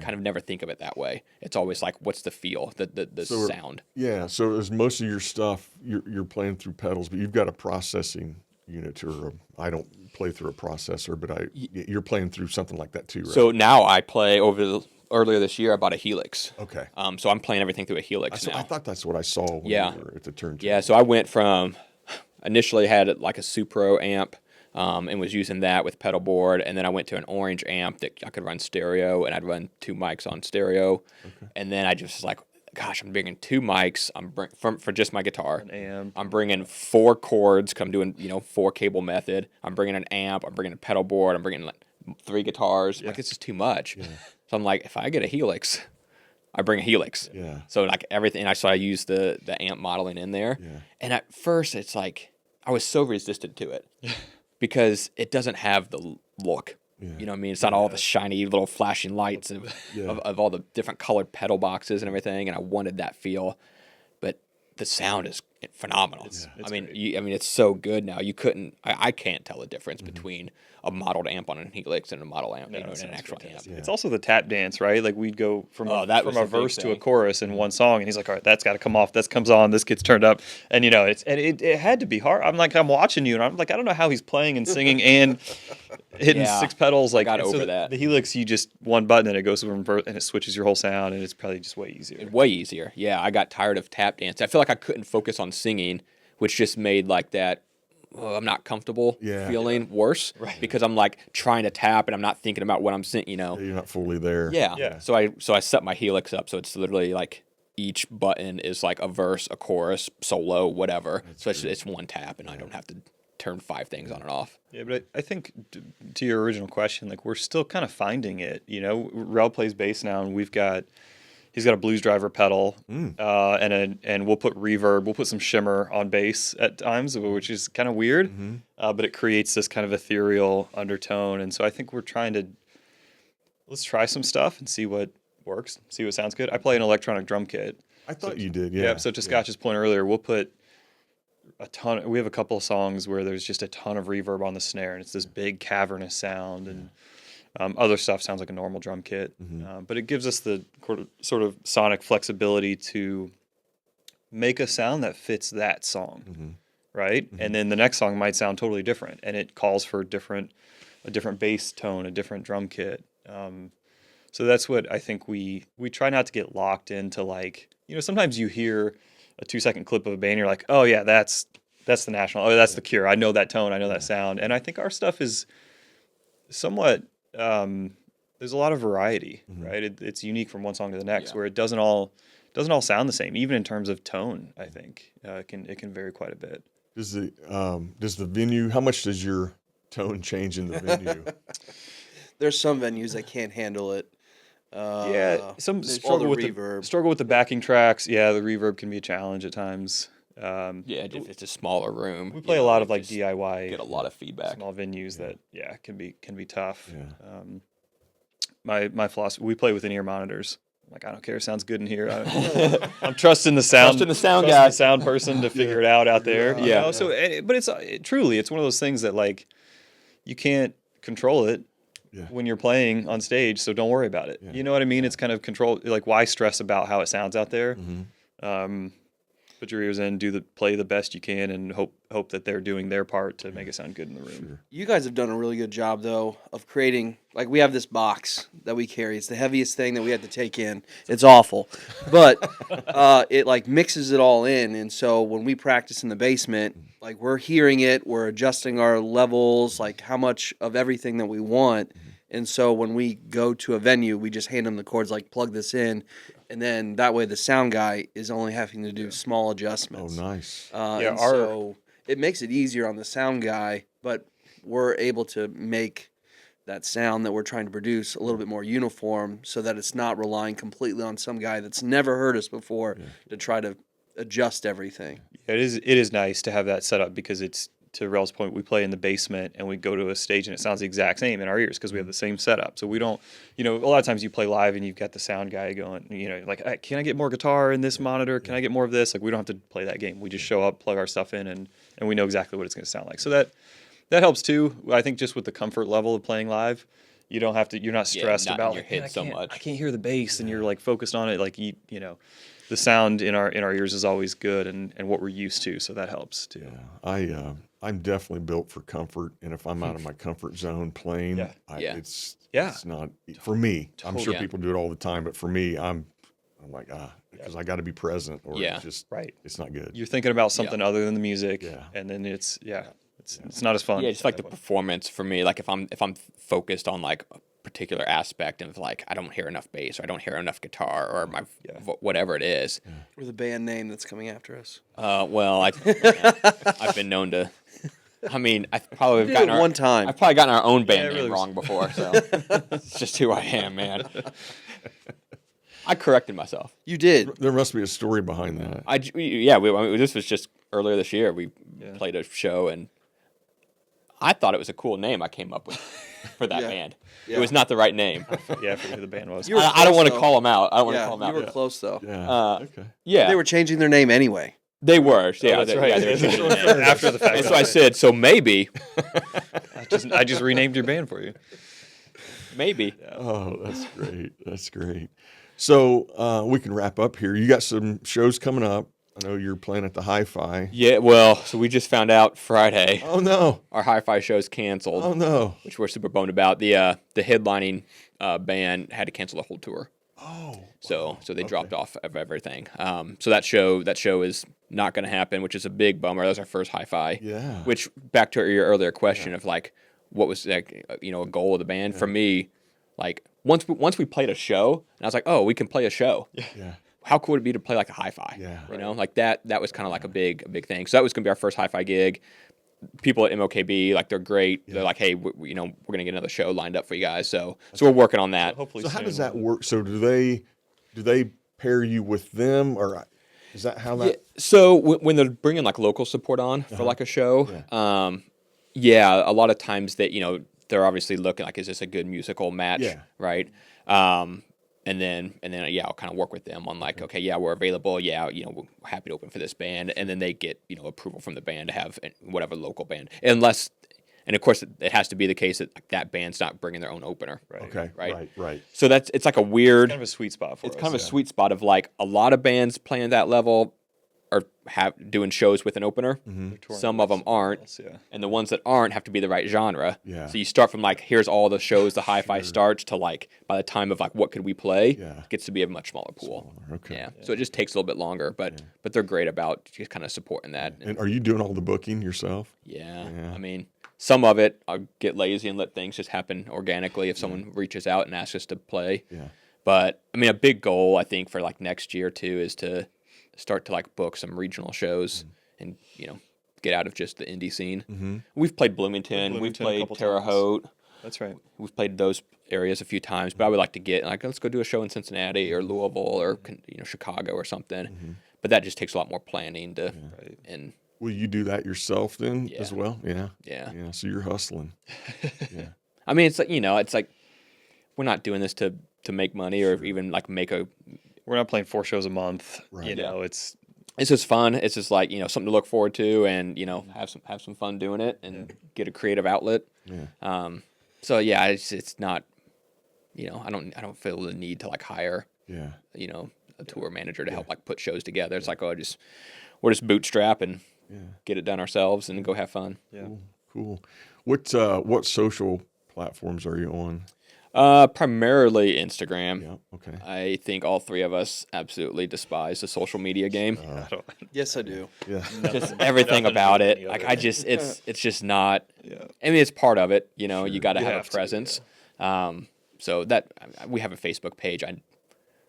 kind of never think of it that way. It's always like, what's the feel, the sound. Yeah. So as most of your stuff, you're playing through pedals, but you've got a processing unit, or I don't play through a processor, but you're playing through something like that too, right? So now I play earlier this year I bought a Helix. Okay. So I'm playing everything through a Helix now. I thought that's what I saw when you were at the turntable. Yeah. So I went from initially had like a Supro amp. And was using that with pedal board, and then I went to an orange amp that I could run stereo, and I'd run 2 mics on stereo, and then I just was like, gosh, I'm bringing 2 mics. For just my guitar. An amp. I'm bringing 4 chords. I'm doing 4 cable method. I'm bringing an amp. I'm bringing a pedal board. I'm bringing like 3 guitars. Like, it's just too much. So I'm like, if I get a Helix, I bring a Helix. So like everything. I use the amp modeling in there, and at first it's like I was so resistant to it. because it doesn't have the look. Yeah. You know what I mean? It's not all the shiny little flashing lights of all the different colored pedal boxes and everything, and I wanted that feel. But the sound is phenomenal. It's I mean, great. it's so good now. I can't tell the difference between a modeled amp on an Helix and a model amp, No, and it an sounds actual fantastic. amp. It's also the tap dance, right? Like we'd go from that was a a big verse to a thing. chorus in one song, and he's like, "All right, that's got to come off. This comes on. This gets turned up." And it had to be hard. I'm watching you, and I'm like, I don't know how he's playing and singing and hitting Yeah, 6 pedals. Like, I got and so over that. The Helix, you just one button and it goes from and it switches your whole sound, and it's probably just way easier. Way easier. Yeah, I got tired of tap dance. I feel like I couldn't focus on singing, which just made like that. I'm not comfortable feeling worse because I'm like trying to tap and I'm not thinking about what I'm singing. You're not fully there. Yeah. So I set my Helix up so it's literally like each button is like a verse, a chorus, solo, whatever. It's one tap and I don't have to turn 5 things on and off. Yeah, but I think to your original question, like we're still kind of finding it. Rel plays bass now, and he's got a blues driver pedal, and we'll put reverb, we'll put some shimmer on bass at times, which is kind of weird, but it creates this kind of ethereal undertone. And so I think we're let's try some stuff and see what works, see what sounds good. I play an electronic drum kit. I thought you did, yeah. Yeah. So to Scotch's point earlier, we'll put we have a couple of songs where there's just a ton of reverb on the snare, and it's this big cavernous sound, and other stuff sounds like a normal drum kit, but it gives us the sort of sonic flexibility to make a sound that fits that song, right? And then the next song might sound totally different, and it calls for a different bass tone, a different drum kit. So that's what I think we try not to get locked into, like, sometimes you hear a 2-second clip of a band, you're like, oh yeah, that's the National, oh that's the Cure, I know that tone, I know that sound, and I think our stuff is somewhat. There's a lot of variety, right? It's unique from one song to the next, where it doesn't all sound the same, even in terms of tone. I think it can vary quite a bit. Does the venue? How much does your tone change in the venue? There's some venues that can't handle it. Some they struggle with reverb. struggle with the backing tracks. Yeah, the reverb can be a challenge at times. If it's a smaller room, we play a lot of like DIY, get a lot of feedback. Small venues that can be tough. Yeah. My philosophy: we play with in-ear monitors. Like, I don't care, it sounds good in here. I'm trusting the sound, Trusting the sound guy, the sound person to figure it out there. Yeah. So, but it's truly one of those things that, like, you can't control it when you're playing on stage. So don't worry about it. You know what I mean? It's kind of control. Like, why stress about how it sounds out there? Put your ears in, play the best you can, and hope that they're doing their part to make it sound good in the room. Sure. You guys have done a really good job, though, of creating, like, we have this box that we carry. It's the heaviest thing that we had to take in. It's awful. But it, like, mixes it all in. And so when we practice in the basement, like, we're hearing it, we're adjusting our levels, like, how much of everything that we want. And so when we go to a venue, we just hand them the chords, like, plug this in. And then that way the sound guy is only having to do small adjustments. Oh, nice. So it makes it easier on the sound guy, but we're able to make that sound that we're trying to produce a little bit more uniform so that it's not relying completely on some guy that's never heard us before to try to adjust everything. It is nice to have that set up, because it's, to Rel's point, we play in the basement and we go to a stage and it sounds the exact same in our ears because we have the same setup. So we don't, a lot of times you play live and you've got the sound guy going, like, can I get more guitar in this monitor? Can I get more of this? Like, we don't have to play that game. We just show up, plug our stuff in, and we know exactly what it's going to sound like. So that helps too. I think just with the comfort level of playing live, you don't have to, you're not stressed not about in your head so much. I can't hear the bass, and you're like focused on it. Like, the sound in our ears is always good and what we're used to. So that helps too. Yeah. I'm definitely built for comfort, and if I'm out of my comfort zone playing, it's not for me. I'm sure people do it all the time, but for me, I'm like, because I got to be present, or it's just it's not good. You're thinking about something other than the music, and then it's not as fun. Yeah, just like the performance for me. Like if I'm focused on like a particular aspect of, like, I don't hear enough bass, or I don't hear enough guitar, or my whatever it is, or the band name that's coming after us. Well, I've been known to. I mean, I've probably gotten one time. I've probably gotten our own band name wrong before, so it's just who I am, man. I corrected myself. You did. There must be a story behind that. This was just earlier this year. We played a show, and I thought it was a cool name I came up with for that band. Yeah. It was not the right name. Yeah, I forget who the band was. I don't want to call them out. I don't want to call them out. You were close though. Yeah. Okay. Yeah, They were changing their name anyway. They were. Yeah, that's they, right. yeah, they were changing their name. After the fact. And so I said, so maybe, I just renamed your band for you. maybe. Oh, that's great. That's great. So we can wrap up here. You got some shows coming up. I know you're playing at the Hi-Fi. Yeah, well, so we just found out Friday Oh no! our hi-fi show's canceled, Oh no! which we're super bummed about. The headlining band had to cancel the whole tour. Oh. So they dropped off of everything. So that show is not going to happen, which is a big bummer. That was our first hi-fi. Yeah. Which, back to your earlier question of like, what was like, a goal of the band for me? Like once we played a show, and I was like, oh, we can play a show. Yeah. How cool would it be to play like a hi-fi? Yeah. You know, like that was kind of like a big thing. So that was going to be our first hi-fi gig. People at MOKB, like they're great. Yeah. They're like, hey, we're going to get another show lined up for you guys. So we're working on that. Hopefully. So how does that work? So do they pair you with them, or is that how that? Yeah. So when they're bringing like local support on for like a show, a lot of times that they're obviously looking like, is this a good musical match? Yeah. Right. And then I'll kind of work with them on like, okay, we're available. Yeah, we're happy to open for this band, and then they get approval from the band to have whatever local band, unless, and of course it has to be the case that that band's not bringing their own opener. Right. Okay. Right. So it's like a weird, kind of a sweet spot for us. It's kind of a sweet spot of like a lot of bands playing at that level are doing shows with an opener. Mm-hmm. Some of them aren't, and the ones that aren't have to be the right genre. Yeah. So you start from like, here's all the shows the hi-fi starts, to like by the time of like what could we play, it gets to be a much smaller pool. Okay. Yeah. So it just takes a little bit longer, but they're great about just kind of supporting that. And are you doing all the booking yourself? Yeah. I mean, some of it I'll get lazy and let things just happen organically if someone reaches out and asks us to play. Yeah. But I mean, a big goal I think for like next year too is to start to like book some regional shows and get out of just the indie scene. Mm-hmm. We've played Bloomington, we've played Terre Haute. That's right. We've played those areas a few times, but I would like to get like, let's go do a show in Cincinnati or Louisville or Chicago or something. Mm-hmm. But that just takes a lot more planning to and. Will you do that yourself then as well? Yeah. Yeah. So you're hustling. Yeah. I mean, it's like it's like we're not doing this to make money or even like make a. We're not playing 4 shows a month. Right. It's just fun. It's just like something to look forward to, and have some fun doing it, and get a creative outlet. Yeah. So yeah, it's not. I don't feel the need to like hire. Yeah. A tour manager to help like put shows together. It's like, we're just bootstrap and get it done ourselves and go have fun. Yeah. Cool. What social platforms are you on? Primarily Instagram. Yeah. Okay. I think all three of us absolutely despise the social media game. Yes, I do. Yeah. Just everything about it. any other. Like it's just not. Yeah. I mean, it's part of it. You got to have a presence. So that we have a Facebook page.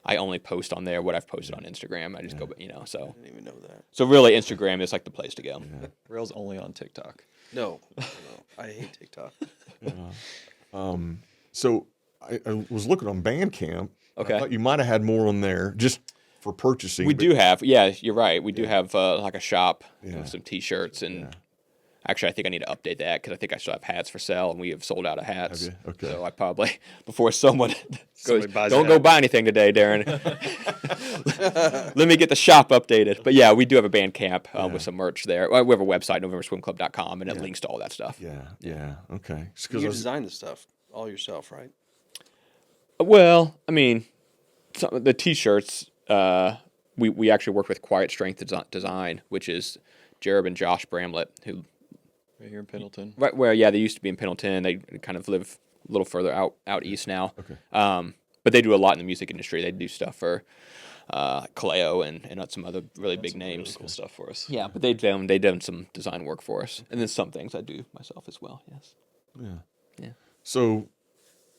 I only post on there what I've posted on Instagram. I just go, so. I didn't even know that. So really, Instagram is like the place to go. Yeah. Rail's only on TikTok. No. I hate TikTok. So I was looking on Bandcamp. Okay. I thought you might have had more on there just for purchasing. We do have, you're right. We do have like a shop with some T-shirts, and actually, I think I need to update that because I think I still have hats for sale, and we have sold out of hats. Have you? Okay. So I probably, before someone goes, buys don't a go hat. buy anything today, Darren. Let me get the shop updated. But yeah, we do have a Bandcamp with some merch there. Well, we have a website, NovemberSwimClub.com, and it links to all that stuff. Yeah. Okay. You design the stuff all yourself, right? Well, I mean, the T-shirts, we actually work with Quiet Strength Design, which is Jared and Josh Bramlett, who Right here in Pendleton. right where they used to be in Pendleton. They kind of live a little further out east now. Okay. But they do a lot in the music industry. They do stuff for Kaleo and some other really big names. Really cool stuff for us. Yeah, but they've done some design work for us, and then some things I do myself as well. Yes. Yeah. Yeah. So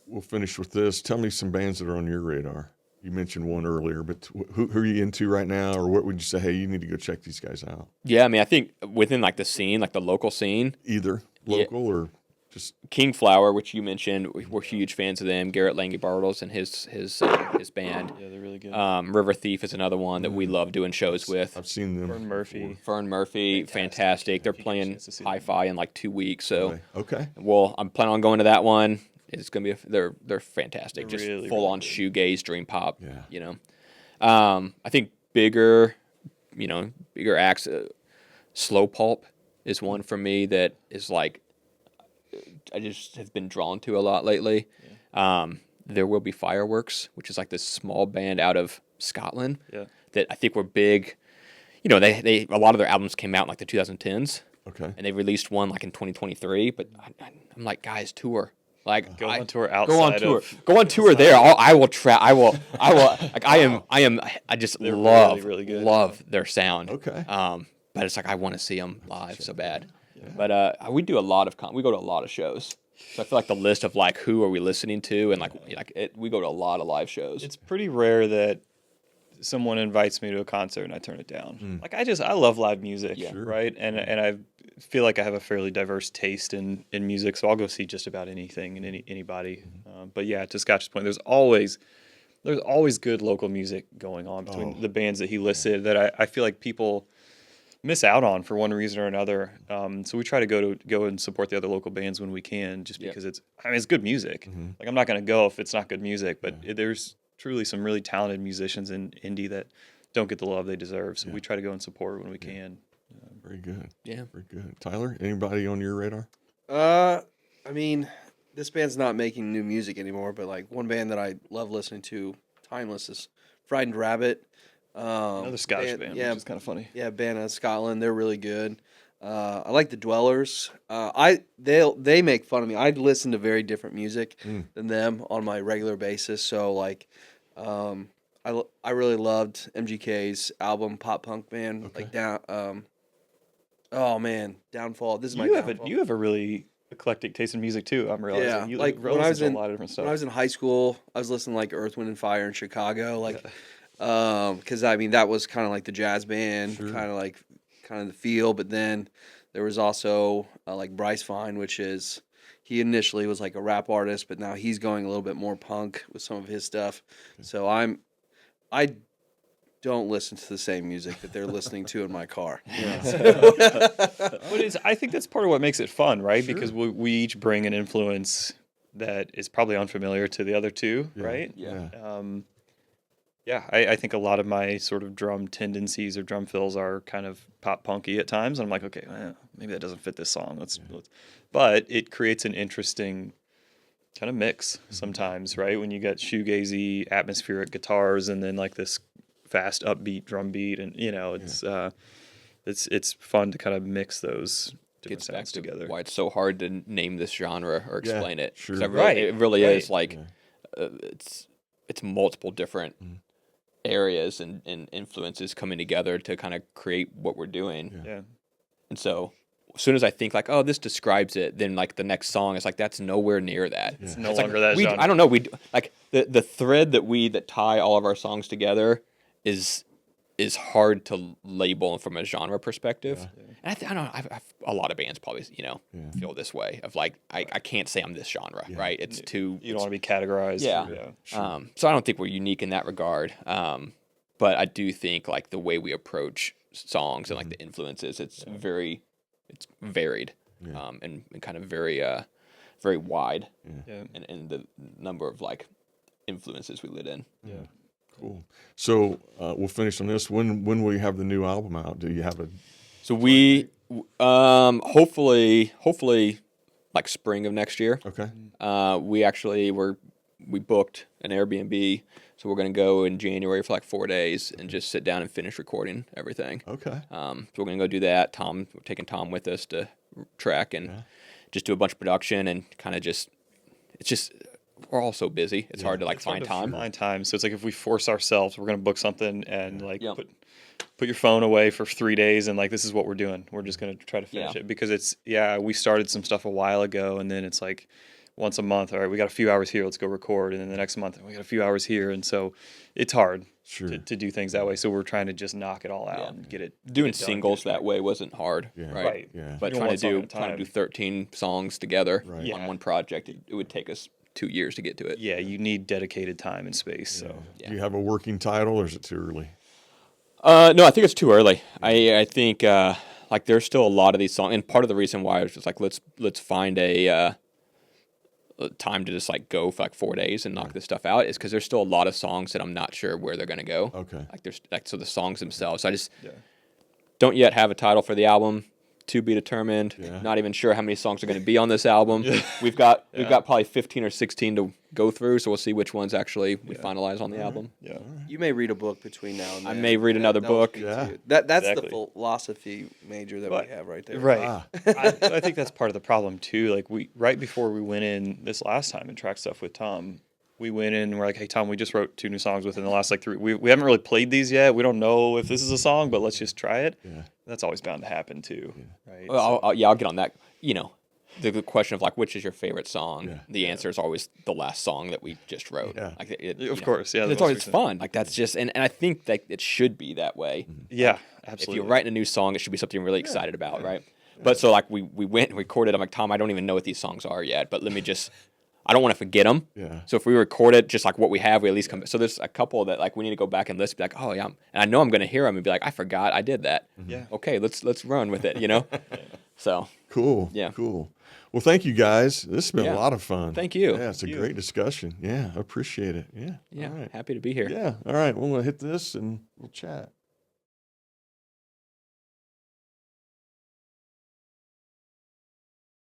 we'll finish with this. Tell me some bands that are on your radar. You mentioned one earlier, but who are you into right now, or what would you say? Hey, you need to go check these guys out. Yeah, I mean, I think within like the scene, like the local scene, Either local or Just Kingflower, which you mentioned, we're huge fans of them. Garrett Lange Bartles and his band. Yeah, they're really good. River Thief is another one that we love doing shows with. I've seen them. Fern Murphy, fantastic. They're playing Hi-Fi in like 2 weeks, so okay. Well, I'm planning on going to that one. It's gonna be they're fantastic, They're just really, full really on good. shoegaze, dream pop. Yeah. You know, I think bigger acts. Slow Pulp is one for me that is like I just have been drawn to a lot lately. There Will Be Fireworks, which is like this small band out of Scotland that I think were big. You know, they a lot of their albums came out in like the 2010s. Okay. And they released one like in 2023. But I'm like, guys, tour. Like Go on tour outside. Go on tour. Of, go on tour there. I will try. I will. Like I just They're love really, really good. love their sound. Okay. But it's like I want to see them live so bad. Yeah. But we do a lot of we go to a lot of shows. So I feel like the list of like who are we listening to and we go to a lot of live shows. It's pretty rare that someone invites me to a concert and I turn it down. Like I love live music, right? And I feel like I have a fairly diverse taste in music, so I'll go see just about anything and anybody. But yeah, to Scotch's point, there's always good local music going on between the bands that he listed that I feel like people miss out on for one reason or another. So we try to go and support the other local bands when we can, just because it's good music. Like I'm not going to go if it's not good music, but there's truly some really talented musicians in indie that don't get the love they deserve. So we try to go and support when we can. Very good. Yeah. Very good. Tyler, anybody on your radar? I mean, this band's not making new music anymore, but like one band that I love listening to, timeless, is Frightened Rabbit. Another Scottish band, which is kind of funny. Yeah, band out of Scotland. They're really good. I like the Dwellers. They make fun of me. I listen to very different music than them on my regular basis. So like, I really loved MGK's album Pop Punk Band. Okay. Like oh man, Downfall. This is my downfall. You have a really eclectic taste in music too. I'm realizing. Yeah, You like when I was in a lot of different stuff. when I was in high school, I was listening to like Earth, Wind and Fire in Chicago. Like, because I mean that was kind of like the jazz band, kind of the feel. But then there was also like Bryce Vine, which is he initially was like a rap artist, but now he's going a little bit more punk with some of his stuff. So I don't listen to the same music that they're listening to in my car. But I think that's part of what makes it fun, right? Because we each bring an influence that is probably unfamiliar to the other two, right? Yeah. I think a lot of my sort of drum tendencies or drum fills are kind of pop punky at times. And I'm like, okay, maybe that doesn't fit this song. Let's but it creates an interesting kind of mix sometimes, right? When you got shoegazy, atmospheric guitars and then like this fast upbeat drum beat, and it's fun to kind of mix those different sounds together. Why it's so hard to name this genre or explain it. Sure. It really is like it's multiple different areas and influences coming together to kind of create what we're doing. Yeah. And so as soon as I think like, oh, this describes it, then like the next song is like, that's nowhere near that. It's no longer that genre. I don't know. We like the thread that tie all of our songs together is hard to label from a genre perspective. And I don't know. I've a lot of bands probably feel this way of like I can't say I'm this genre, right? It's too you don't want to be categorized. Yeah. So I don't think we're unique in that regard. But I do think like the way we approach songs and like the influences, it's varied, and kind of very wide, in the number of like influences we let in. Yeah. Cool. So we'll finish on this. When will you have the new album out? Do you have a? So we hopefully like spring of next year. Okay. We booked an Airbnb, so we're gonna go in January for like 4 days and just sit down and finish recording everything. Okay. So we're gonna go do that. We're taking Tom with us to track and just do a bunch of production and kind of we're all so busy. It's hard to like find time. Find time. So it's like if we force ourselves, we're gonna book something and like put your phone away for 3 days and like this is what we're doing. We're just gonna try to finish it because we started some stuff a while ago and then it's like once a month. All right, we got a few hours here. Let's go record. And then the next month, we got a few hours here. And so it's hard to do things that way. So we're trying to just knock it all out and get it doing get it done, singles that way wasn't hard, right? Yeah. But Doing trying one to do song 13 songs together Right. on one project, it would take us 2 years to get to it. Yeah, you need dedicated time and space. So Do you have a working title, or is it too early? No, I think it's too early. I think like there's still a lot of these songs, and part of the reason why I was just like, let's find a time to just like go for like 4 days and knock this stuff out is because there's still a lot of songs that I'm not sure where they're gonna go. Okay. Like there's like so the songs themselves. I just don't yet have a title for the album. To be determined. Yeah. Not even sure how many songs are going to be on this album. We've got probably 15 or 16 to go through, so we'll see which ones actually we finalize on the album. yeah. You may read a book between now and then. I may read another book. Yeah. That's Exactly. the philosophy major that But- we have right there. Right. I think that's part of the problem too. Like right before we went in this last time and tracked stuff with Tom, we went in and we're like, hey Tom, we just wrote 2 new songs within the last like 3. We haven't really played these yet. We don't know if this is a song, but let's just try it. Yeah. That's always bound to happen too. Right. Well, I'll get on that. You know, the question of like, which is your favorite song? Yeah. The answer is always the last song that we just wrote. Yeah. Like Of course, yeah. the It's most always recent. fun. Like that's just, and I think that it should be that way. Yeah, If absolutely. you're writing a new song, it should be something you're really excited about, right? But so like we went and recorded. I'm like, Tom, I don't even know what these songs are yet, but let me just. I don't want to forget them. Yeah. So if we record it, just like what we have, we at least come. So there's a couple that like we need to go back and listen. Be like, oh yeah, and I know I'm going to hear them and be like, I forgot I did that. Yeah. Okay, let's run with it. You know. So Cool. Yeah. Cool. Well, thank you guys. This has been a Yeah. lot of fun. Thank you. Yeah, it's a great discussion. Yeah, I appreciate it. Yeah. yeah, All right. happy to be here. Yeah. All right. We'll hit this and we'll chat.